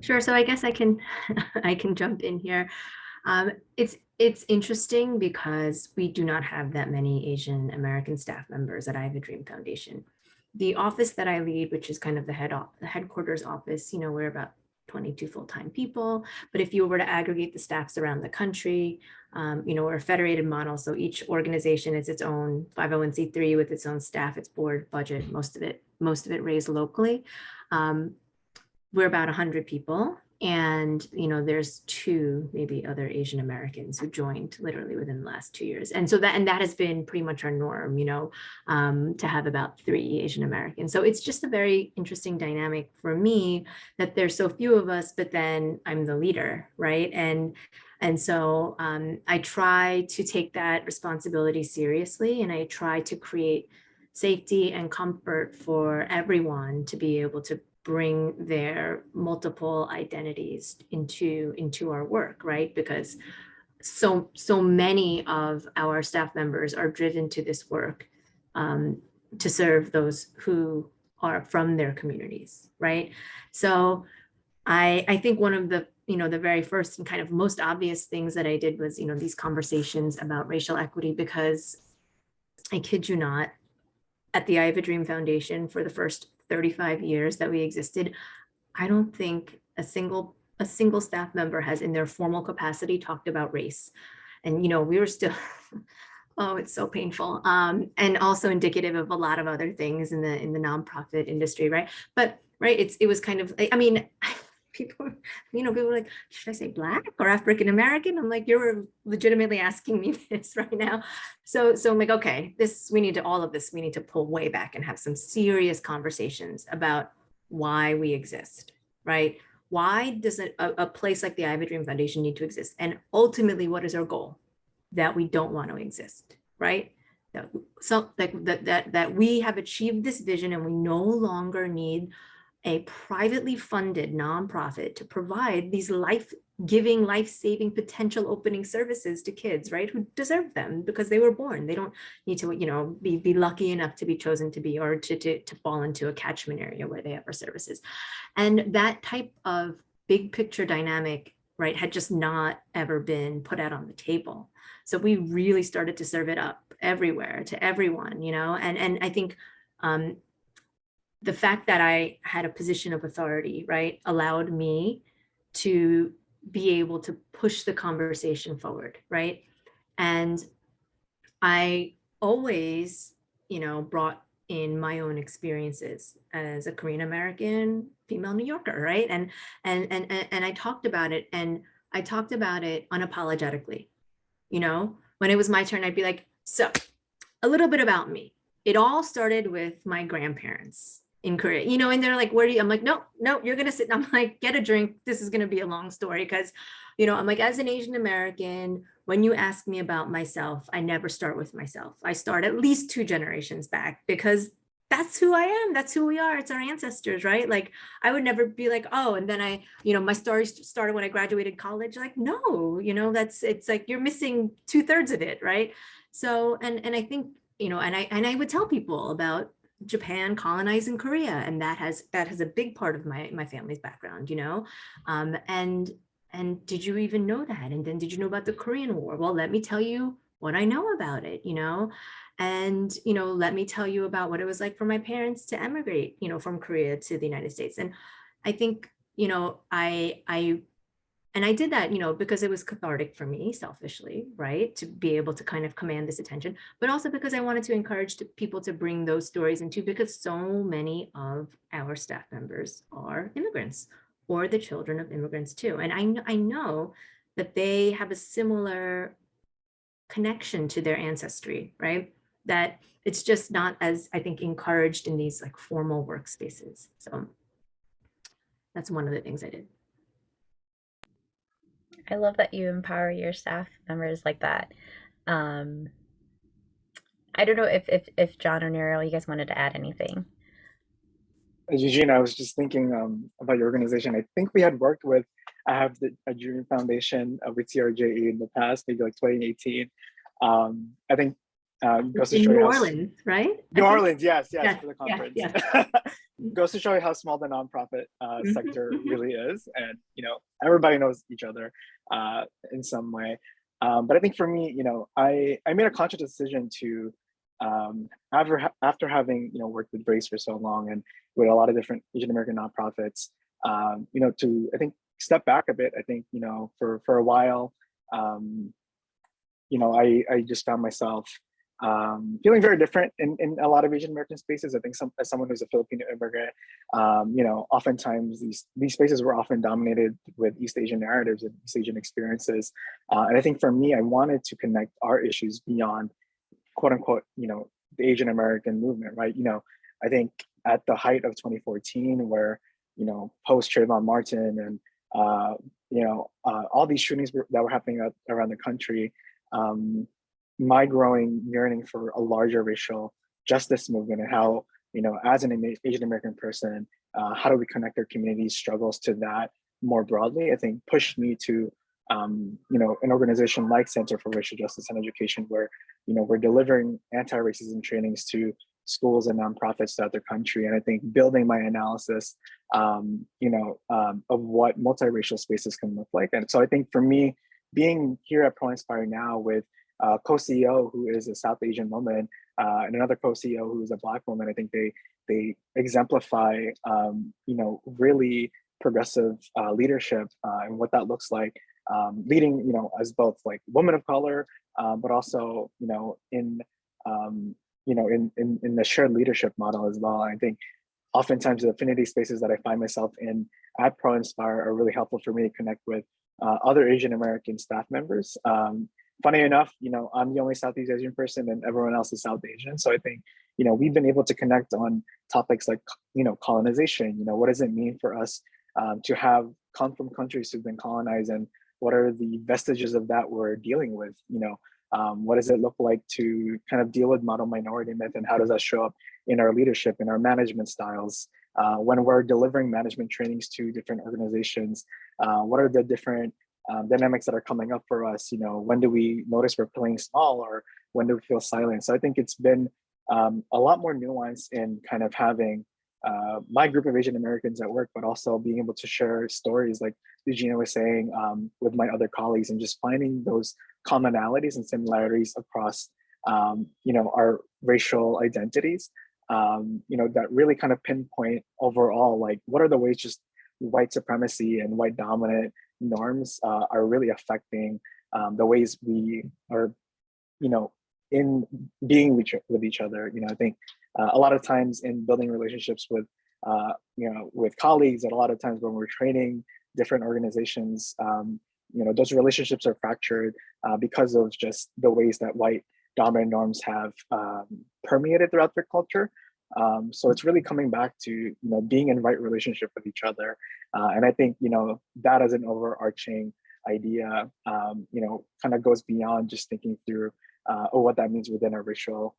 Sure. So I guess I can jump in here. It's interesting because we do not have that many Asian American staff members at I Have a Dream Foundation. The office that I lead, which is kind of the headquarters office, we're about 22 full-time people. But if you were to aggregate the staffs around the country, we're a federated model. So each organization is its own 501c3 with its own staff, its board, budget, most of it raised locally. We're about 100 people. And, there's 2 maybe other Asian Americans who joined literally within the last 2 years. And so that has been pretty much our norm, to have about 3 Asian Americans. So it's just a very interesting dynamic for me that there's so few of us, but then I'm the leader, right? And so I try to take that responsibility seriously, and I try to create safety and comfort for everyone to be able to bring their multiple identities into our work, right? Because so many of our staff members are driven to this work to serve those who are from their communities, right? So I think one of the the very first and kind of most obvious things that I did was these conversations about racial equity, because I kid you not, at the I Have a Dream Foundation for the first 35 years that we existed, I don't think a single staff member has in their formal capacity talked about race. And we were still oh, it's so painful, and also indicative of a lot of other things in the nonprofit industry, right? But it was kind of, I mean, people were like, should I say Black or African American? I'm like, you're legitimately asking me this right now. So I'm like, okay, we need to pull way back and have some serious conversations about why we exist, right? Why does a place like the I Have a Dream Foundation need to exist? And ultimately, what is our goal? That we don't want to exist, right? That we have achieved this vision and we no longer need a privately funded nonprofit to provide these life-giving, life-saving, potential opening services to kids, right? Who deserve them because they were born. They don't need to, be lucky enough to be chosen to be, or to fall into a catchment area where they have our services. And that type of big picture dynamic, right, had just not ever been put out on the table. So we really started to serve it up everywhere to everyone, and I think, the fact that I had a position of authority, right, allowed me to be able to push the conversation forward, right? And I always, brought in my own experiences as a Korean American female New Yorker, right? And I talked about it, and I talked about it unapologetically. When it was my turn, I'd be like, so a little bit about me. It all started with my grandparents in Korea, and they're like, where do you, I'm like, no, you're going to sit. And I'm like, get a drink. This is going to be a long story. Cause I'm like, as an Asian American, when you ask me about myself, I never start with myself. I start at least 2 generations back, because that's who I am. That's who we are. It's our ancestors, right? Like, I would never be like, oh, and then my story started when I graduated college. Like, no, it's like, you're missing 2/3 of it. Right. So, and I think, and I would tell people about Japan colonizing Korea, and that has a big part of my family's background, and did you even know that? And then did you know about the Korean War? Well, let me tell you what I know about it, and let me tell you about what it was like for my parents to emigrate, from Korea to the United States. And I think, I did that, because it was cathartic for me selfishly, right? To be able to kind of command this attention, but also because I wanted to encourage people to bring those stories into, because so many of our staff members are immigrants or the children of immigrants too. And I know that they have a similar connection to their ancestry, right? That it's just not as, I think, encouraged in these like formal workspaces. So that's one of the things I did. I love that you empower your staff members like that. I don't know if John or Neriel, you guys wanted to add anything. Eugena, I was just thinking about your organization. I think we had worked with a Dream Foundation with CRJE in the past, maybe like 2018. I think goes to show New Orleans, right? New Orleans, yes, for the conference. Yes. Goes to show you how small the nonprofit sector really is, and everybody knows each other in some way. But I think for me, I made a conscious decision to after having worked with race for so long and with a lot of different Asian American nonprofits, to, I think, step back a bit. I think, for a while, I just found myself feeling very different in a lot of Asian American spaces. I think as someone who's a Filipino immigrant, oftentimes these spaces were often dominated with East Asian narratives and East Asian experiences. And I think for me, I wanted to connect our issues beyond, quote unquote, the Asian American movement, right? I think at the height of 2014, where, post Trayvon Martin and, all these shootings that were happening around the country, my growing yearning for a larger racial justice movement, and how, as an Asian American person, how do we connect our community's struggles to that more broadly, I think pushed me to, an organization like Center for Racial Justice and Education, where, we're delivering anti-racism trainings to schools and nonprofits throughout the country. And I think building my analysis, of what multiracial spaces can look like. And so I think for me, being here at ProInspire now with co-CEO who is a South Asian woman, and another co-CEO who is a Black woman, I think they exemplify, really progressive leadership, and what that looks like, leading, as both like women of color, but also, in the shared leadership model as well. And I think oftentimes the affinity spaces that I find myself in at ProInspire are really helpful for me to connect with other Asian American staff members. Funny enough, I'm the only Southeast Asian person and everyone else is South Asian. So I think, we've been able to connect on topics like, colonization. What does it mean for us to have come from countries who've been colonized, and what are the vestiges of that we're dealing with? What does it look like to kind of deal with model minority myth, and how does that show up in our leadership, in our management styles? When we're delivering management trainings to different organizations, what are the different dynamics that are coming up for us? When do we notice we're playing small, or when do we feel silent? So I think it's been a lot more nuanced in kind of having my group of Asian Americans at work, but also being able to share stories like Eugena was saying, with my other colleagues, and just finding those commonalities and similarities across, our racial identities, that really kind of pinpoint overall, like, what are the ways just white supremacy and white dominant norms are really affecting the ways we are, in being with each other. I think a lot of times in building relationships with, with colleagues, and a lot of times when we're training different organizations, those relationships are fractured because of just the ways that white dominant norms have permeated throughout their culture. So it's really coming back to, being in right relationship with each other. And I think, that as an overarching idea, kind of goes beyond just thinking through what that means within our racial,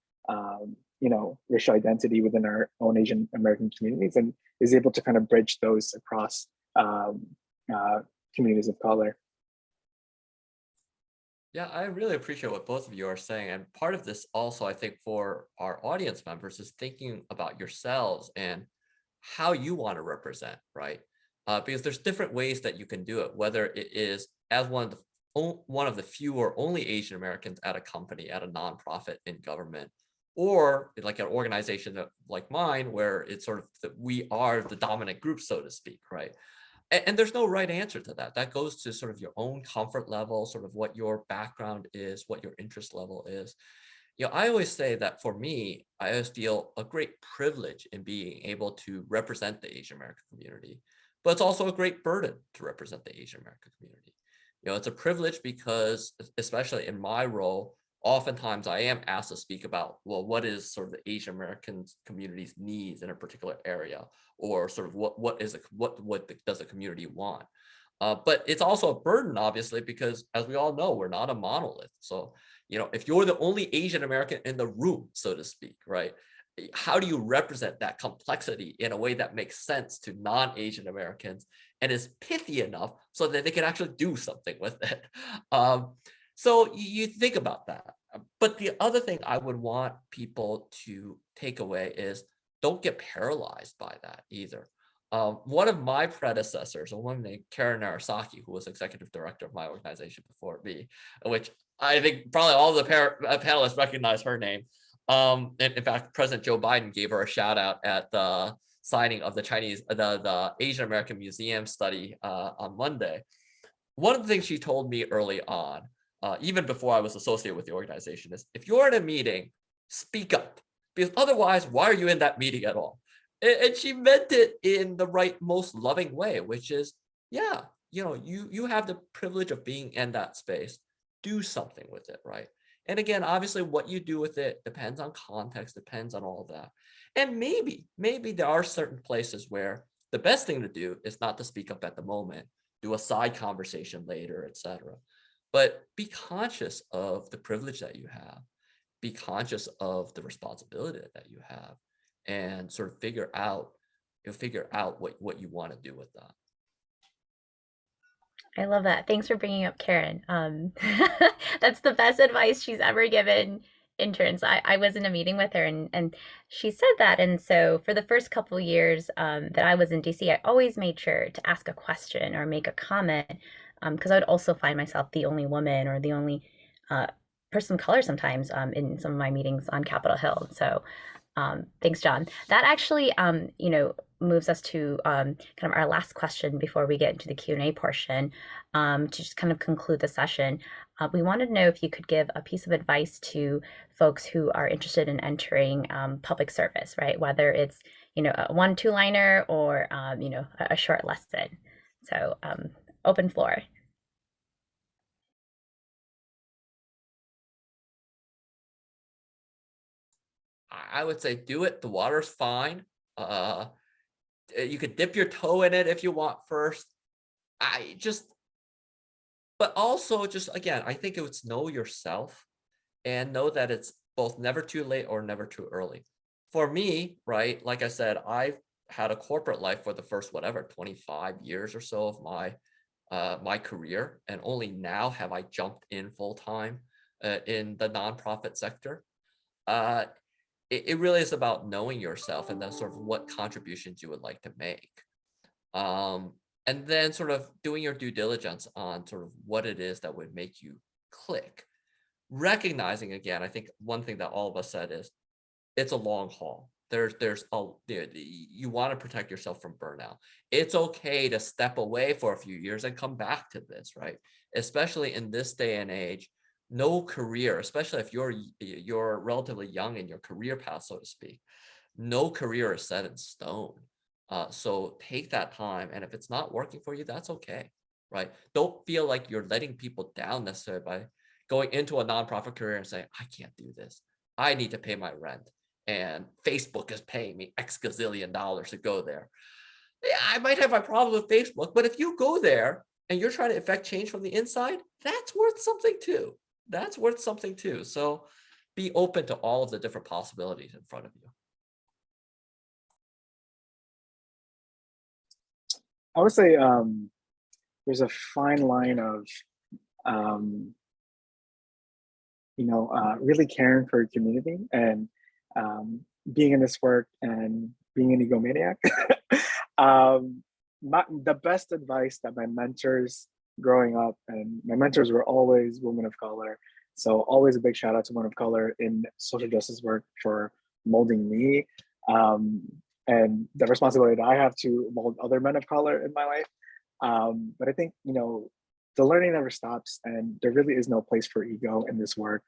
racial identity within our own Asian American communities, and is able to kind of bridge those across communities of color. Yeah, I really appreciate what both of you are saying. And part of this also, I think, for our audience members is thinking about yourselves and how you want to represent, right? Because there's different ways that you can do it, whether it is as one of the few or only Asian Americans at a company, at a nonprofit in government, or like an organization like mine, where it's sort of that we are the dominant group, so to speak, right? And there's no right answer to that. That goes to sort of your own comfort level, sort of what your background is, what your interest level is. I always say that for me, I always feel a great privilege in being able to represent the Asian American community, but it's also a great burden to represent the Asian American community. It's a privilege because, especially in my role, oftentimes I am asked to speak about, well, what is sort of the Asian American community's needs in a particular area, or sort of what does the community want? But it's also a burden, obviously, because as we all know, we're not a monolith. So, if you're the only Asian American in the room, so to speak, right? How do you represent that complexity in a way that makes sense to non-Asian Americans and is pithy enough so that they can actually do something with it? So you think about that. But the other thing I would want people to take away is don't get paralyzed by that either. One of my predecessors, a woman named Karen Narasaki, who was executive director of my organization before me, which I think probably all the panelists recognize her name. And in fact, President Joe Biden gave her a shout out at the signing of the Asian American Museum study on Monday, one of the things she told me early on, even before I was associated with the organization, is if you're in a meeting, speak up, because otherwise, why are you in that meeting at all? And she meant it in the right, most loving way, which is, yeah, you have the privilege of being in that space. Do something with it, right? And again, obviously, what you do with it depends on context, depends on all of that. And maybe there are certain places where the best thing to do is not to speak up at the moment, do a side conversation later, etc. But be conscious of the privilege that you have, be conscious of the responsibility that you have, and sort of figure out what you want to do with that. I love that. Thanks for bringing up Karen. That's the best advice she's ever given interns. I was in a meeting with her and she said that. And so for the first couple of years that I was in DC, I always made sure to ask a question or make a comment because I would also find myself the only woman or the only person of color sometimes in some of my meetings on Capitol Hill. So thanks, John. That actually, moves us to kind of our last question before we get into the Q&A portion. To just kind of conclude the session, we wanted to know if you could give a piece of advice to folks who are interested in entering public service, right? Whether it's, a 1-2-liner or, a short lesson. So open floor. I would say do it. The water's fine. You could dip your toe in it if you want first. But also just, again, I think it's know yourself and know that it's both never too late or never too early. For me, right, like I said, I've had a corporate life for the first, 25 years or so of my career. And only now have I jumped in full time in the nonprofit sector. It really is about knowing yourself and then sort of what contributions you would like to make. And then sort of doing your due diligence on sort of what it is that would make you click. Recognizing, again, I think one thing that all of us said is it's a long haul. You want to protect yourself from burnout. It's okay to step away for a few years and come back to this, right? Especially in this day and age. No career, especially if you're relatively young in your career path, so to speak, no career is set in stone. So take that time, and if it's not working for you, that's okay, right? Don't feel like you're letting people down necessarily by going into a nonprofit career and saying, I can't do this. I need to pay my rent, and Facebook is paying me X gazillion dollars to go there. Yeah, I might have my problem with Facebook, but if you go there and you're trying to affect change from the inside, that's worth something too. That's worth something too. So be open to all of the different possibilities in front of you. I would say there's a fine line of, really caring for your community and being in this work and being an egomaniac. The best advice that my mentors growing up, and my mentors were always women of color. So always a big shout out to women of color in social justice work for molding me and the responsibility that I have to mold other men of color in my life. But I think, the learning never stops, and there really is no place for ego in this work.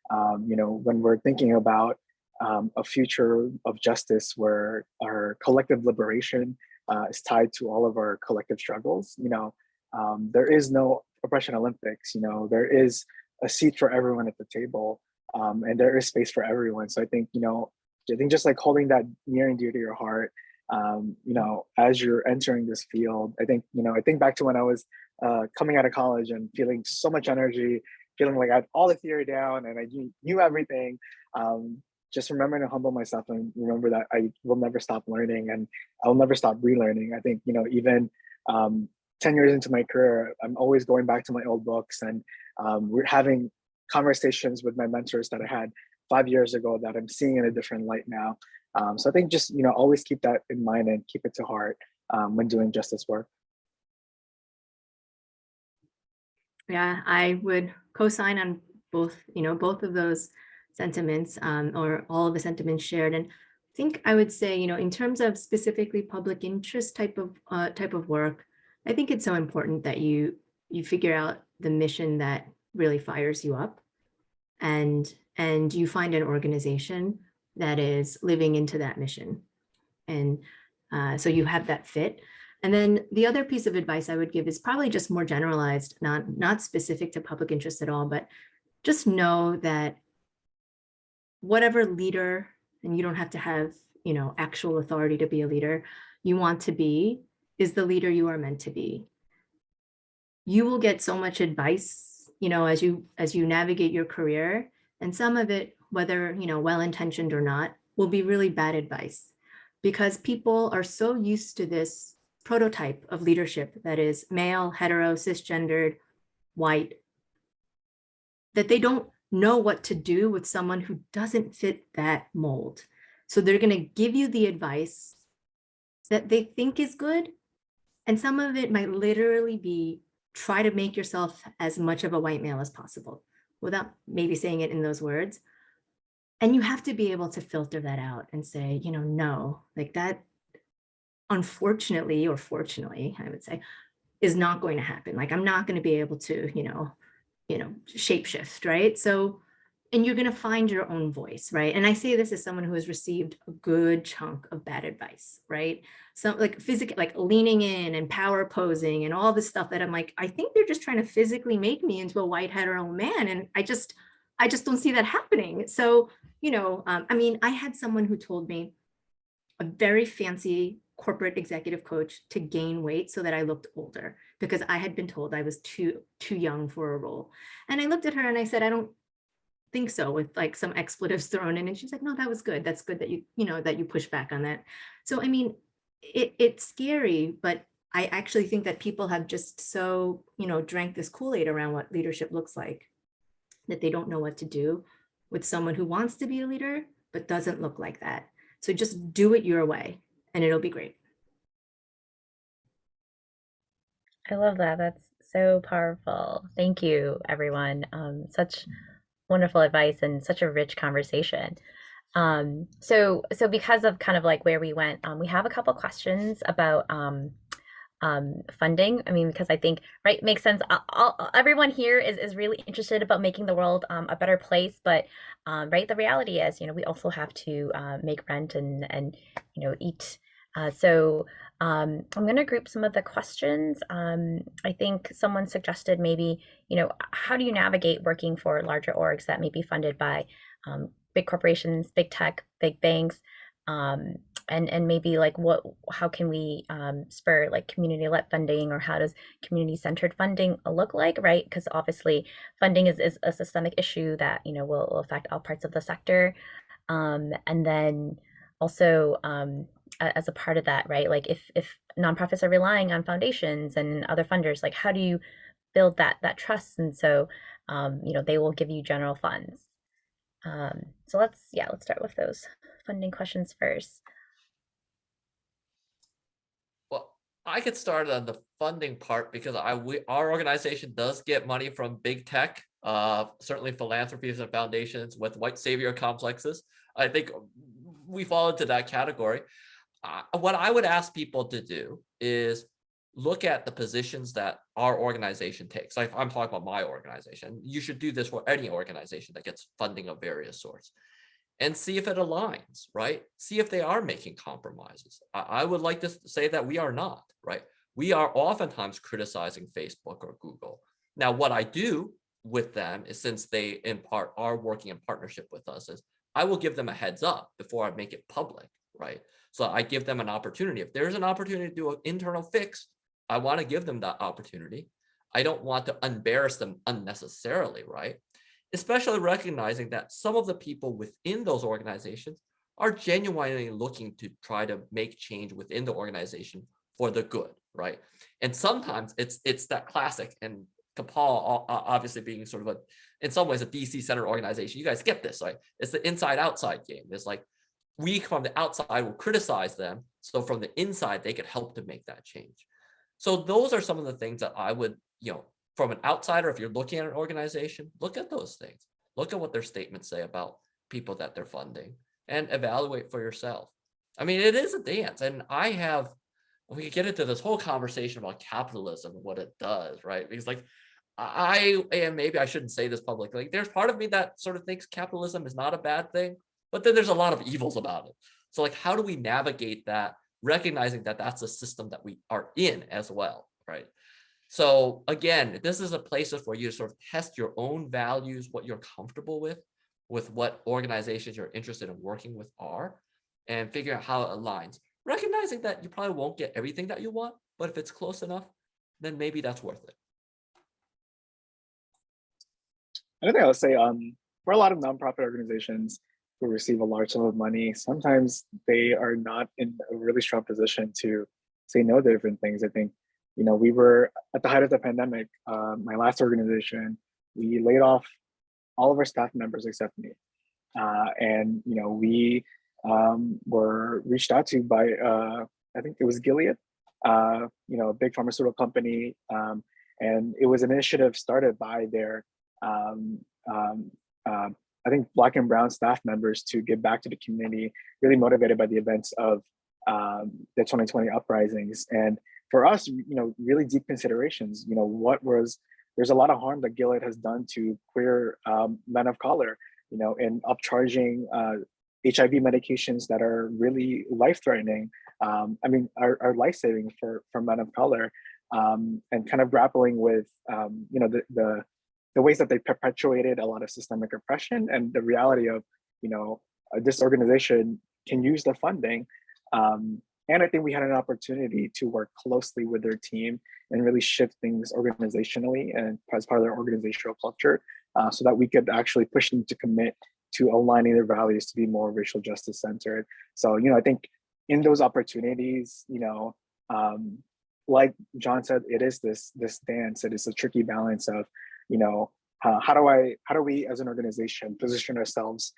When we're thinking about a future of justice where our collective liberation is tied to all of our collective struggles, there is no oppression Olympics, there is a seat for everyone at the table, and there is space for everyone. So I think, just like holding that near and dear to your heart, as you're entering this field, I think back to when I was coming out of college and feeling so much energy, feeling like I had all the theory down and I knew everything. Just remembering to humble myself and remember that I will never stop learning and I'll never stop relearning. I think, even 10 years into my career, I'm always going back to my old books and we're having conversations with my mentors that I had 5 years ago that I'm seeing in a different light now. So I think just, always keep that in mind and keep it to heart when doing justice work. Yeah, I would co-sign on both of those sentiments or all of the sentiments shared. And think I would say, in terms of specifically public interest type of work, I think it's so important that you figure out the mission that really fires you up, and you find an organization that is living into that mission, and so you have that fit. And then the other piece of advice I would give is probably just more generalized, not specific to public interest at all, but just know that whatever leader, and you don't have to have, actual authority to be a leader, you want to be, is the leader you are meant to be. You will get so much advice, as you navigate your career, and some of it, whether, well-intentioned or not, will be really bad advice, because people are so used to this prototype of leadership that is male, hetero, cisgendered, white, that they don't know what to do with someone who doesn't fit that mold. So they're going to give you the advice that they think is good. And some of it might literally be, try to make yourself as much of a white male as possible, without maybe saying it in those words. And you have to be able to filter that out and say, no, like that, unfortunately, or fortunately, I would say, is not going to happen. Like, I'm not going to be able to, shapeshift, right? So, and you're going to find your own voice, right? And I say this as someone who has received a good chunk of bad advice, right? So like like leaning in and power posing and all this stuff that I'm like, I think they're just trying to physically make me into a white hetero man. And I just don't see that happening. So, I had someone who told me, a very fancy corporate executive coach, to gain weight so that I looked older, because I had been told I was too young for a role. And I looked at her and I said, I don't think so, with like some expletives thrown in. And she's like, no, that was good. That's good that that you push back on that. So, it's scary, but I actually think that people have just so, drank this Kool-Aid around what leadership looks like, that they don't know what to do with someone who wants to be a leader, but doesn't look like that. So just do it your way and it'll be great. I love that. That's so powerful. Thank you, everyone. Such wonderful advice and such a rich conversation. So because of kind of like where we went, we have a couple questions about funding. Because I think, right, makes sense. Everyone here is really interested about making the world a better place, but right, the reality is, we also have to make rent and eat. So I'm going to group some of the questions. I think someone suggested maybe, how do you navigate working for larger orgs that may be funded by big corporations, big tech, big banks, and maybe like how can we spur like community-led funding, or how does community-centered funding look like, right? Because obviously funding is a systemic issue that will affect all parts of the sector, and then also as a part of that, right, like if nonprofits are relying on foundations and other funders, like how do you build that trust? And so they will give you general funds. So let's start with those funding questions first. Well, I could start on the funding part, because our organization does get money from big tech, certainly philanthropies and foundations with white savior complexes. I think we fall into that category. What I would ask people to do is look at the positions that our organization takes. Like, I'm talking about my organization. You should do this for any organization that gets funding of various sorts, and see if it aligns, right? See if they are making compromises. I would like to say that we are not, right? We are oftentimes criticizing Facebook or Google. Now, what I do with them is, since they in part are working in partnership with us, is I will give them a heads up before I make it public, right? So I give them an opportunity. If there's an opportunity to do an internal fix, I want to give them that opportunity. I don't want to embarrass them unnecessarily, right? Especially recognizing that some of the people within those organizations are genuinely looking to try to make change within the organization for the good, right? And sometimes it's that classic, and CAPAL obviously being sort of in some ways a DC-centered organization. You guys get this, right? It's the inside-outside game. It's like, we from the outside will criticize them, so from the inside they could help to make that change. So those are some of the things that I would, from an outsider, if you're looking at an organization, look at those things. Look at what their statements say about people that they're funding. and evaluate for yourself. I mean, it is a dance, and we could get into this whole conversation about capitalism and what it does, right? Because like and maybe I shouldn't say this publicly, like, there's part of me that sort of thinks capitalism is not a bad thing, but then there's a lot of evils about it. So like, how do we navigate that, recognizing that that's a system that we are in as well, right? So again, this is a place for you to sort of test your own values, what you're comfortable with what organizations you're interested in working with are, and figure out how it aligns. Recognizing that you probably won't get everything that you want, but if it's close enough, then maybe that's worth it. I think I would say for a lot of nonprofit organizations who receive a large sum of money, sometimes they are not in a really strong position to say no to different things. I think, we were at the height of the pandemic, my last organization, we laid off all of our staff members except me. And, we were reached out to by, I think it was Gilead, a big pharmaceutical company. And it was an initiative started by their, I think, Black and Brown staff members to give back to the community, really motivated by the events of the 2020 uprisings. And for us, really deep considerations, there's a lot of harm that Gilead has done to queer men of color, in upcharging HIV medications that are really life-threatening. Are life-saving for men of color, and kind of grappling with, the ways that they perpetuated a lot of systemic oppression and the reality of, this organization can use the funding. And I think we had an opportunity to work closely with their team and really shift things organizationally and as part of their organizational culture, so that we could actually push them to commit to aligning their values to be more racial justice centered. So, I think in those opportunities, like John said, it is this dance. It is a tricky balance of, how do we as an organization position ourselves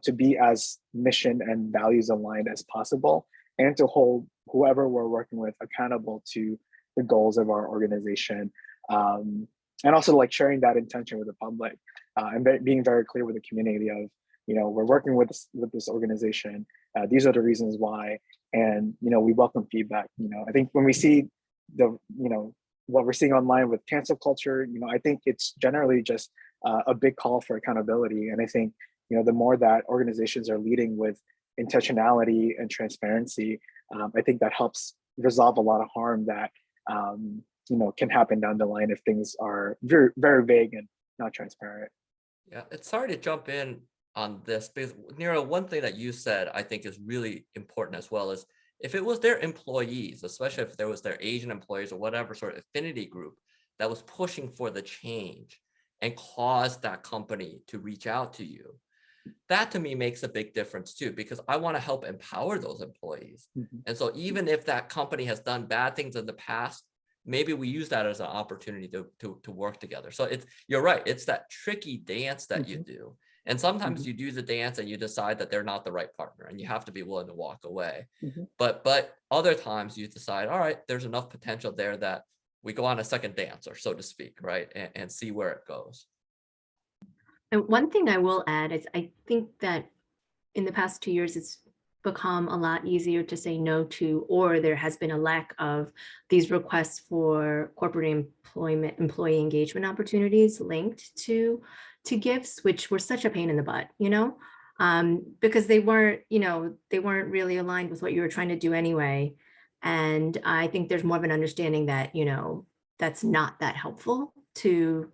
to be as mission and values aligned as possible, and to hold whoever we're working with accountable to the goals of our organization, and also like sharing that intention with the public, and being very clear with the community of, we're working with this organization. These are the reasons why, and we welcome feedback. I think when we see what we're seeing online with cancel culture, I think it's generally just a big call for accountability. And I think, the more that organizations are leading with intentionality and transparency, I think that helps resolve a lot of harm that, can happen down the line if things are very, very vague and not transparent. Yeah, it's sorry to jump in on this, because Neriel, one thing that you said I think is really important as well is, if it was their employees, especially if there was their Asian employees or whatever sort of affinity group that was pushing for the change and caused that company to reach out to you, that to me makes a big difference too, because I want to help empower those employees. Mm-hmm. And so even if that company has done bad things in the past, maybe we use that as an opportunity to work together. So you're right, it's that tricky dance that you do. And sometimes you do the dance and you decide that they're not the right partner and you have to be willing to walk away. But other times you decide, all right, there's enough potential there that we go on a second dance, or so to speak, right? And see where it goes. And one thing I will add is I think that in the past 2 years, it's become a lot easier to say no to, or there has been a lack of these requests for corporate employee engagement opportunities linked to gifts, which were such a pain in the butt, because they weren't really aligned with what you were trying to do anyway. And I think there's more of an understanding that, that's not that helpful to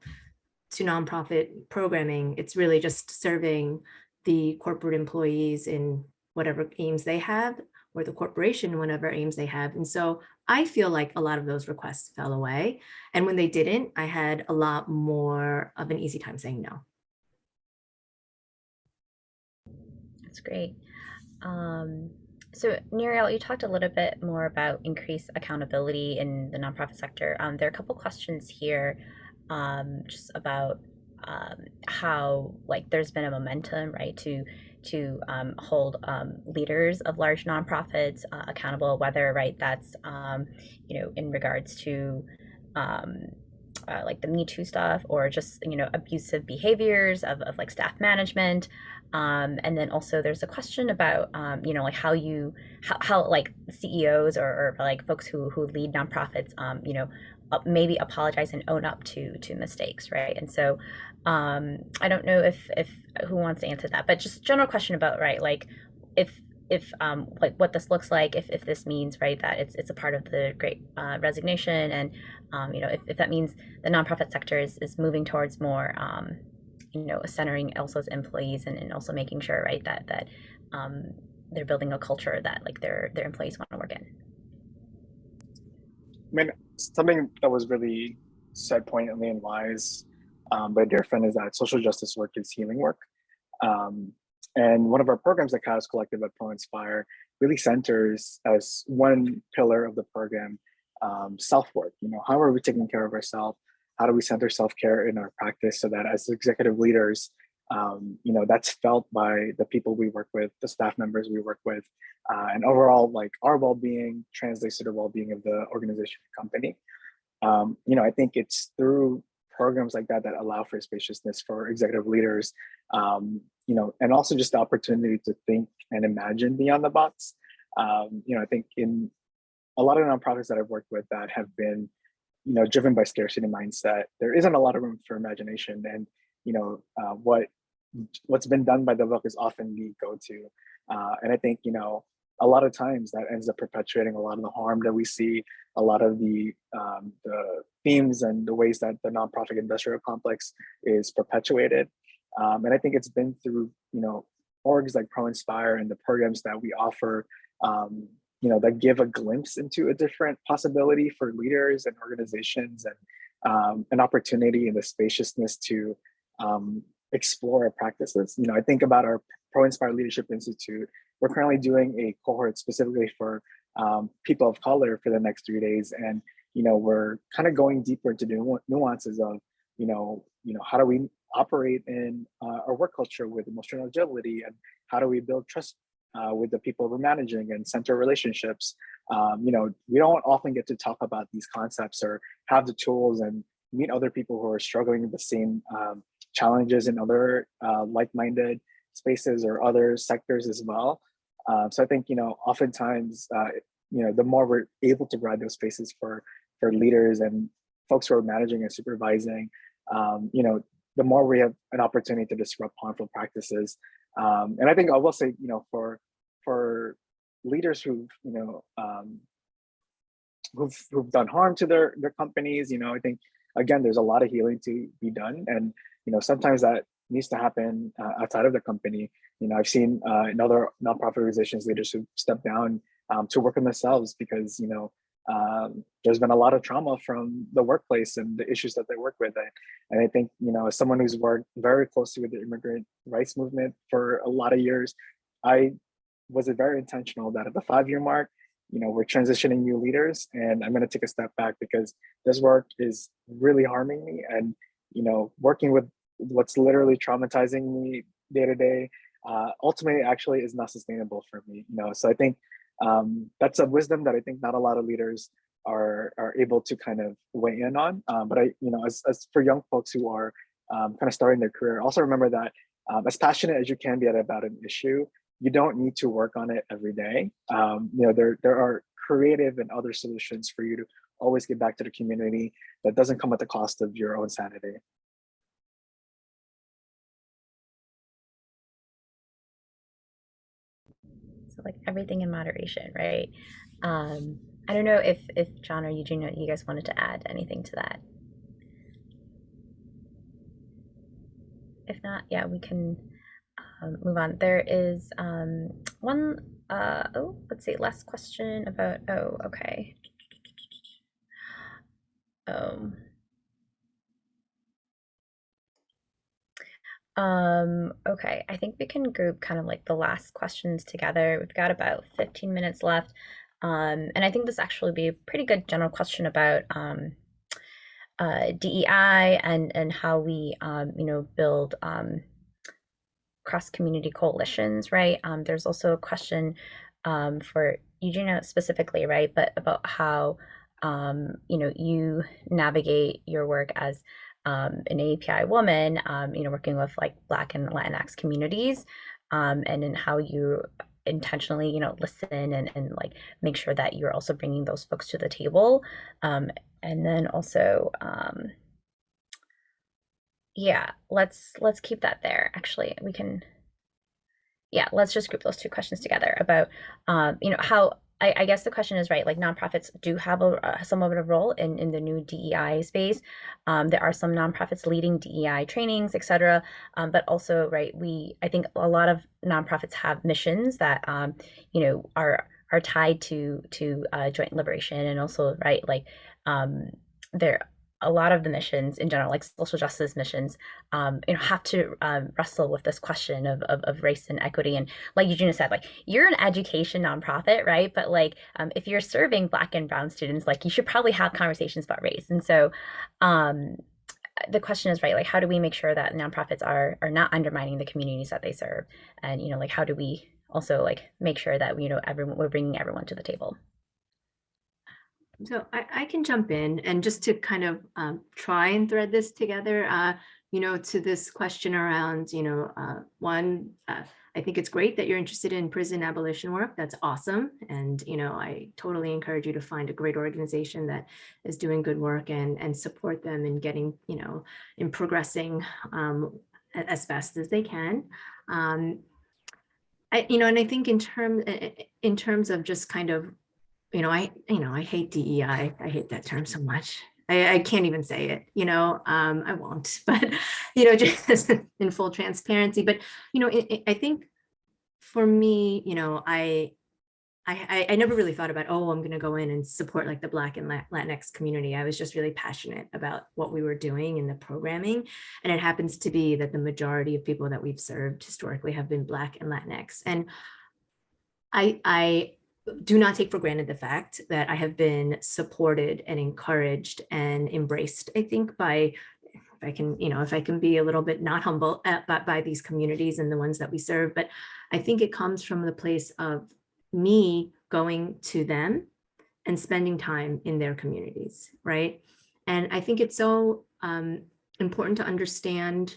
nonprofit programming. It's really just serving the corporate employees in whatever aims they have, or the corporation, whatever aims they have. And so I feel like a lot of those requests fell away. And when they didn't, I had a lot more of an easy time saying no. That's great. So Neriel, you talked a little bit more about increased accountability in the nonprofit sector. There are a couple questions here just about how there's been a momentum, right, to hold leaders of large nonprofits accountable, whether that's in regards to the Me Too stuff, or just abusive behaviors of staff management. And then also there's a question about, like how like CEOs or like folks who lead nonprofits, maybe apologize and own up to mistakes, right? And so I don't know if who wants to answer that, but just general question about, right, like if like what this looks like, if this means, right, that it's a part of the Great Resignation, and if that means the nonprofit sector is moving towards more centering also as employees, and also making sure, right, that they're building a culture that like their employees want to work in. I mean, something that was really said poignantly and wise by a dear friend is that social justice work is healing work. And one of our programs at Chaos Collective at ProInspire really centers as one pillar of the program self-work. How are we taking care of ourselves? How do we center self-care in our practice so that as executive leaders, that's felt by the people we work with, the staff members we work with, and overall, like, our well-being translates to the well-being of the organization and company. I think it's through programs like that that allow for spaciousness for executive leaders, and also just the opportunity to think and imagine beyond the box. I think in a lot of nonprofits that I've worked with that have been, driven by scarcity mindset, there isn't a lot of room for imagination. And, what's been done by the book is often the go-to. And I think, a lot of times that ends up perpetuating a lot of the harm that we see, a lot of the themes and the ways that the nonprofit industrial complex is perpetuated. And I think it's been through, orgs like ProInspire and the programs that we offer, that give a glimpse into a different possibility for leaders and organizations, and an opportunity and the spaciousness to explore our practices. I think about our ProInspire Leadership Institute. We're currently doing a cohort specifically for people of color for the next 3 days. And, we're kind of going deeper into the nuances of, how do we operate in our work culture with emotional agility, and how do we build trust with the people we're managing and center relationships. We don't often get to talk about these concepts or have the tools and meet other people who are struggling with the same challenges in other like-minded spaces or other sectors as well. So I think, oftentimes, the more we're able to provide those spaces for leaders and folks who are managing and supervising, the more we have an opportunity to disrupt harmful practices. And I think I will say, for leaders who've done harm to their companies, I think, again, there's a lot of healing to be done. And, sometimes that needs to happen outside of the company. I've seen in other nonprofit organizations, leaders who step down to work on themselves because, there's been a lot of trauma from the workplace and the issues that they work with. And I think, as someone who's worked very closely with the immigrant rights movement for a lot of years, I was very intentional that at the 5-year mark, we're transitioning new leaders, and I'm going to take a step back because this work is really harming me, and, working with what's literally traumatizing me day to day, ultimately actually is not sustainable for me. So I think that's a wisdom that I think not a lot of leaders are able to kind of weigh in on. But as for young folks who are kind of starting their career, also remember that as passionate as you can be about an issue, you don't need to work on it every day. There are creative and other solutions for you to always get back to the community that doesn't come at the cost of your own sanity. So like everything in moderation, right? I don't know if John or Eugenia, you guys wanted to add anything to that. If not, yeah, we can move on. There is one, let's see, last question about, okay. Okay, I think we can group kind of like the last questions together. We've got about 15 minutes left. And I think this actually be a pretty good general question about DEI and how we, build cross-community coalitions, right? There's also a question for Eugenia specifically, right? But about how, you navigate your work as an AAPI woman, working with like Black and Latinx communities, and in how you intentionally, listen and like make sure that you're also bringing those folks to the table. And then also, yeah, let's keep that there. Actually, we can, yeah, let's just group those two questions together about, how, I guess the question is, right, like nonprofits do have somewhat of a role in the new DEI space. There are some nonprofits leading DEI trainings, et cetera. But also, right, I think a lot of nonprofits have missions that, are tied to joint liberation, and also, right, like, there a lot of the missions in general, like social justice missions, have to wrestle with this question of race and equity. And like Eugena said, like, you're an education nonprofit, right? But like, if you're serving Black and Brown students, like, you should probably have conversations about race. And so the question is, right, like, how do we make sure that nonprofits are not undermining the communities that they serve? And, like, how do we also like make sure that, we're bringing everyone to the table? So I can jump in, and just to kind of try and thread this together, to this question around, one, I think it's great that you're interested in prison abolition work. That's awesome. And, I totally encourage you to find a great organization that is doing good work and support them in getting, in progressing as fast as they can. And I think in terms of just kind of, I hate DEI. I hate that term so much. I can't even say it, I won't, but, just in full transparency. But, I think for me, I never really thought about, oh, I'm going to go in and support like the Black and Latinx community. I was just really passionate about what we were doing in the programming. And it happens to be that the majority of people that we've served historically have been Black and Latinx. And I do not take for granted the fact that I have been supported and encouraged and embraced, I think, by, if I can be a little bit not humble, by these communities and the ones that we serve. But I think it comes from the place of me going to them and spending time in their communities, right? And I think it's so important to understand,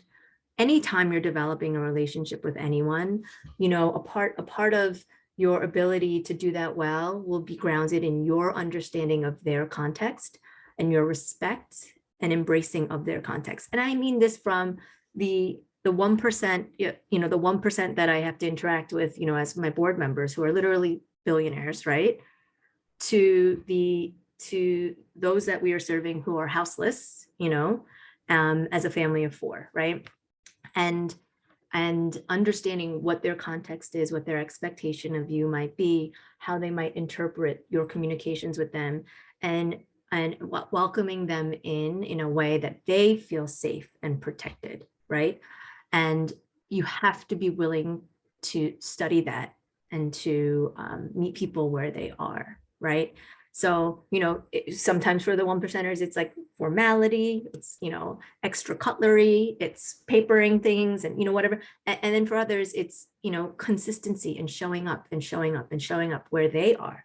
anytime you're developing a relationship with anyone, a part of your ability to do that well will be grounded in your understanding of their context and your respect and embracing of their context. And I mean this from the 1%, the 1% that I have to interact with, as my board members, who are literally billionaires, right? To those that we are serving who are houseless, as a family of 4, right? And understanding what their context is, what their expectation of you might be, how they might interpret your communications with them, and welcoming them in a way that they feel safe and protected, right? And you have to be willing to study that and to meet people where they are, right? So, sometimes for the 1%ers, it's like formality, it's, extra cutlery, it's papering things and, whatever. And then for others, it's, consistency and showing up and showing up and showing up where they are.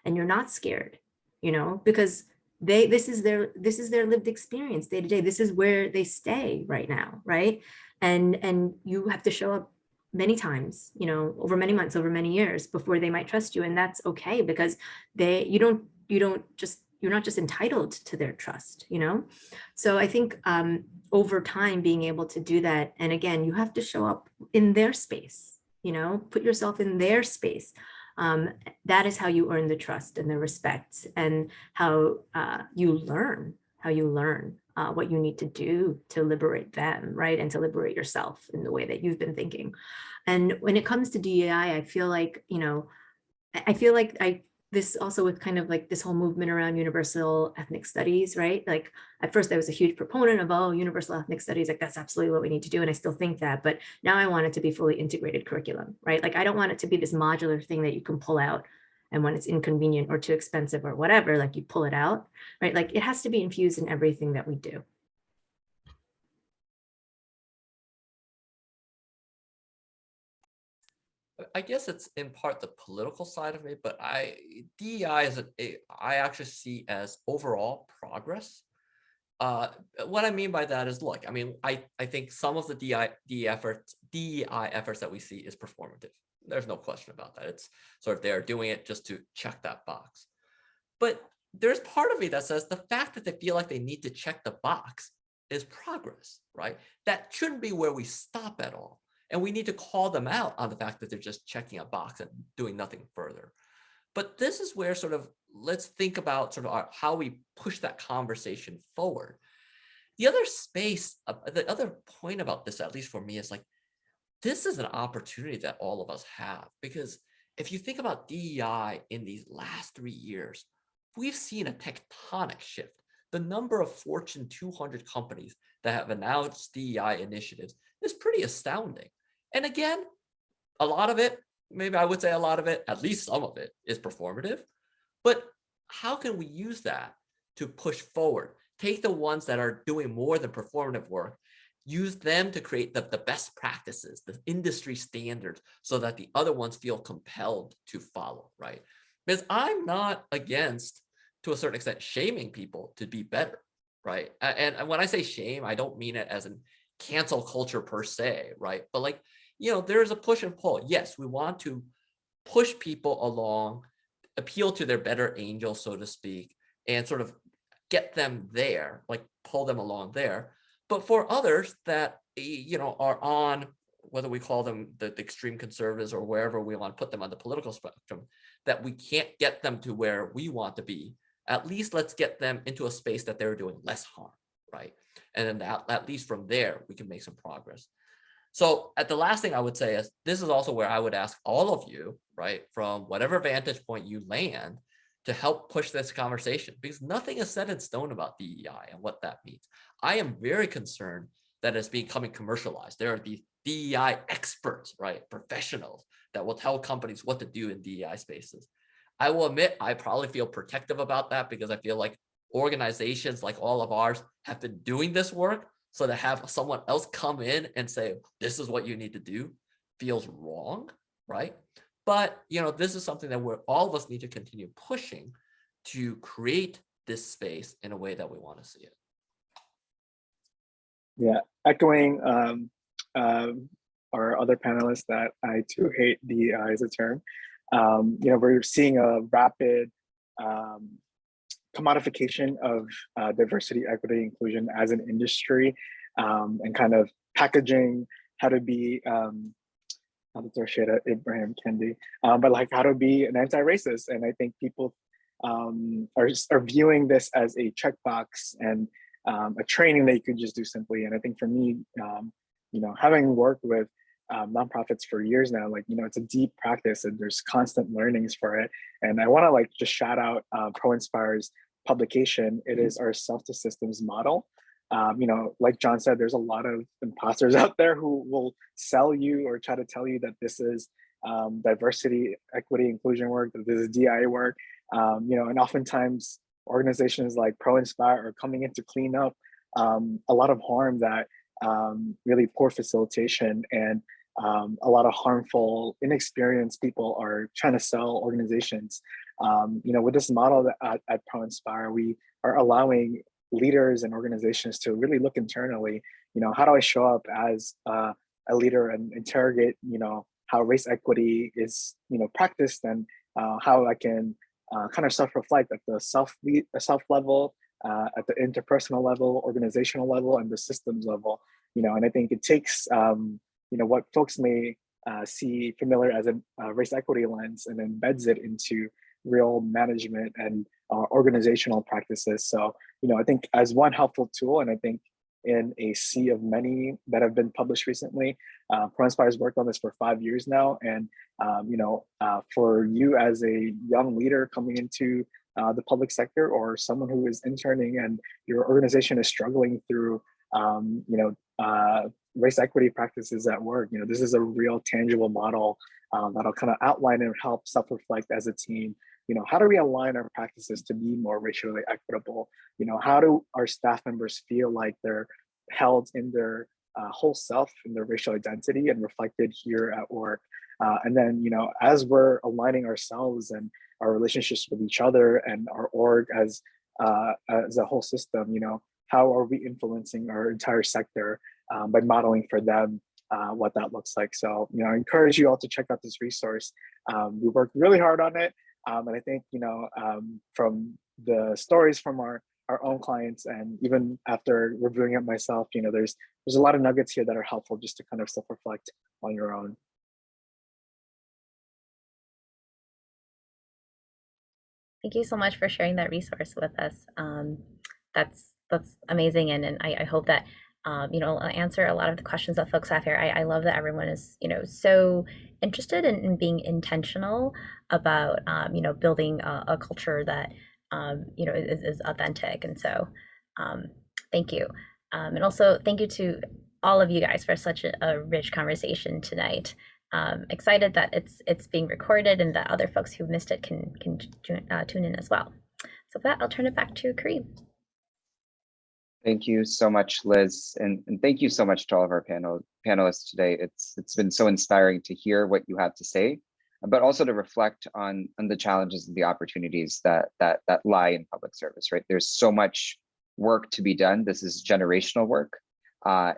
And you're not scared, because this is their lived experience day to day. This is where they stay right now, right? And you have to show up many times, over many months, over many years before they might trust you. And that's okay, because you're not just entitled to their trust, So I think over time, being able to do that. And again, you have to show up in their space, put yourself in their space. That is how you earn the trust and the respect, and how you learn what you need to do to liberate them, right? And to liberate yourself in the way that you've been thinking. And when it comes to DEI, I feel like, this also with kind of like this whole movement around universal ethnic studies, right? Like at first I was a huge proponent of, universal ethnic studies, like that's absolutely what we need to do. And I still think that, but now I want it to be fully integrated curriculum, right? Like I don't want it to be this modular thing that you can pull out, and when it's inconvenient or too expensive or whatever, like you pull it out, right? Like it has to be infused in everything that we do. I guess it's in part the political side of it, but DEI I actually see as overall progress. what I mean by that is, look, I mean, I think some of the DEI efforts that we see is performative. There's no question about that. It's sort of they're doing it just to check that box. But there's part of me that says the fact that they feel like they need to check the box is progress, right? That shouldn't be where we stop at all. And we need to call them out on the fact that they're just checking a box and doing nothing further. But this is where sort of, let's think about sort of how we push that conversation forward. The other space, the other point about this, at least for me, is like, this is an opportunity that all of us have, because if you think about DEI in these last 3 years, we've seen a tectonic shift. The number of Fortune 200 companies that have announced DEI initiatives is pretty astounding. And again, a lot of it, maybe I would say a lot of it, at least some of it, is performative. But how can we use that to push forward? Take the ones that are doing more than performative work, use them to create the best practices, the industry standards, so that the other ones feel compelled to follow, right? Because I'm not against, to a certain extent, shaming people to be better, right? And when I say shame, I don't mean it as in cancel culture per se, right? But like, you know, there's a push and pull. Yes, we want to push people along, appeal to their better angel, so to speak, and sort of get them there, like pull them along there. But for others that, you know, are on, whether we call them the extreme conservatives or wherever we want to put them on the political spectrum, that we can't get them to where we want to be, at least let's get them into a space that they're doing less harm, right? And then at least from there, we can make some progress. So at the last thing I would say is, this is also where I would ask all of you, right, from whatever vantage point you land, to help push this conversation, because nothing is set in stone about DEI and what that means. I am very concerned that it's becoming commercialized. There are these DEI experts, right, professionals that will tell companies what to do in DEI spaces. I will admit, I probably feel protective about that, because I feel like organizations like all of ours have been doing this work. So to have someone else come in and say, this is what you need to do, feels wrong, right? But, you know, this is something that all of us need to continue pushing to create this space in a way that we want to see it. Yeah, echoing our other panelists, that I too hate DEI as a term. You know, we're seeing a rapid commodification of diversity, equity, inclusion as an industry, and kind of packaging how to be, not to throw shade at Ibrahim Kendi, but like how to be an anti-racist. And I think people are viewing this as a checkbox and a training that you could just do simply. And I think for me, you know, having worked with nonprofits for years now, like, you know, it's a deep practice and there's constant learnings for it. And I want to like just shout out ProInspire's publication. It is our self-to-systems model. You know, like John said, there's a lot of imposters out there who will sell you or try to tell you that this is diversity, equity, inclusion work, that this is DI work. You know, and oftentimes organizations like ProInspire are coming in to clean up a lot of harm that really poor facilitation and a lot of harmful, inexperienced people are trying to sell organizations. You know, with this model that at ProInspire, we are allowing leaders and organizations to really look internally. You know, how do I show up as a leader and interrogate, you know, how race equity is, you know, practiced, and how I can kind of self-reflect at the self level, at the interpersonal level, organizational level, and the systems level. You know, and I think it takes, you know, what folks may see familiar as a race equity lens and embeds it into real management and organizational practices. So, you know, I think as one helpful tool, and I think in a sea of many that have been published recently, ProInspire has worked on this for 5 years now. And, you know, for you as a young leader coming into the public sector, or someone who is interning and your organization is struggling through, you know, race equity practices at work, you know, this is a real tangible model that'll kind of outline and help self-reflect as a team. You know, how do we align our practices to be more racially equitable? You know, how do our staff members feel like they're held in their whole self, in their racial identity, and reflected here at work? And then, you know, as we're aligning ourselves and our relationships with each other and our org as a whole system, you know, how are we influencing our entire sector by modeling for them what that looks like. So, I encourage you all to check out this resource. We worked really hard on it. And I think, from the stories from our own clients, and even after reviewing it myself, there's a lot of nuggets here that are helpful just to kind of self-reflect on your own. Thank you so much for sharing that resource with us. That's amazing, and I hope that answer a lot of the questions that folks have here. I love that everyone is so interested in being intentional about building a culture that is authentic, and so thank you, and also thank you to all of you guys for such a rich conversation tonight. Excited that it's being recorded and that other folks who missed it can tune in as well. So with that, I'll turn it back to Kareem. Thank you so much, Liz, and thank you so much to all of our panelists today. It's been so inspiring to hear what you have to say, but also to reflect on the challenges and the opportunities that lie in public service. Right, there's so much work to be done. This is generational work.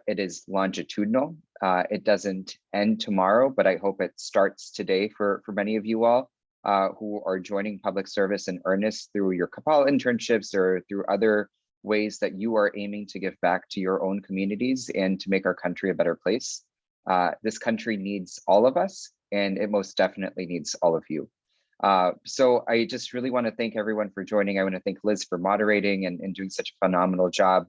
It is longitudinal. It doesn't end tomorrow, but I hope it starts today for many of you all who are joining public service in earnest through your CAPAL internships or through other ways that you are aiming to give back to your own communities and to make our country a better place. This country needs all of us, and it most definitely needs all of you. So I just really want to thank everyone for joining. I want to thank Liz for moderating and doing such a phenomenal job.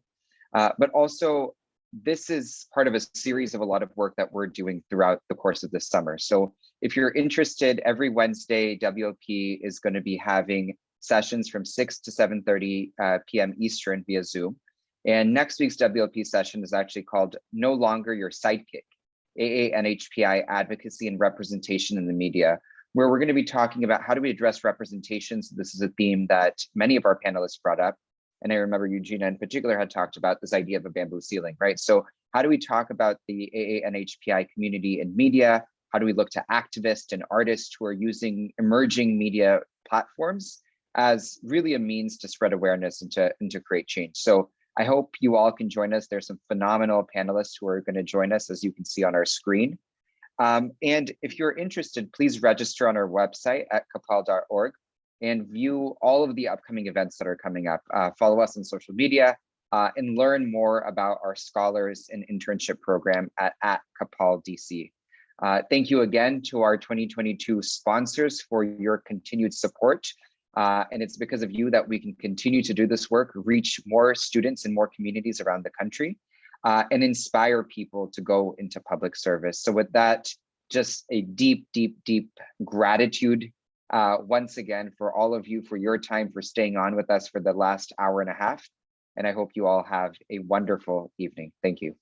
But also, this is part of a series of a lot of work that we're doing throughout the course of this summer. So if you're interested, every Wednesday, WLP is going to be having sessions from 6 to 7:30 p.m. Eastern via Zoom. And next week's WLP session is actually called No Longer Your Sidekick, AANHPI Advocacy and Representation in the Media, where we're going to be talking about how do we address representation. So this is a theme that many of our panelists brought up. And I remember Eugena in particular had talked about this idea of a bamboo ceiling, right? So how do we talk about the AANHPI community in media? How do we look to activists and artists who are using emerging media platforms as really a means to spread awareness and to create change? So I hope you all can join us. There's some phenomenal panelists who are going to join us, as you can see on our screen. And if you're interested, please register on our website at capal.org and view all of the upcoming events that are coming up. Follow us on social media and learn more about our scholars and internship program at CAPAL DC. Thank you again to our 2022 sponsors for your continued support. And it's because of you that we can continue to do this work, reach more students in more communities around the country, and inspire people to go into public service. So with that, just a deep, deep, deep gratitude once again for all of you, for your time, for staying on with us for the last hour and a half. And I hope you all have a wonderful evening. Thank you.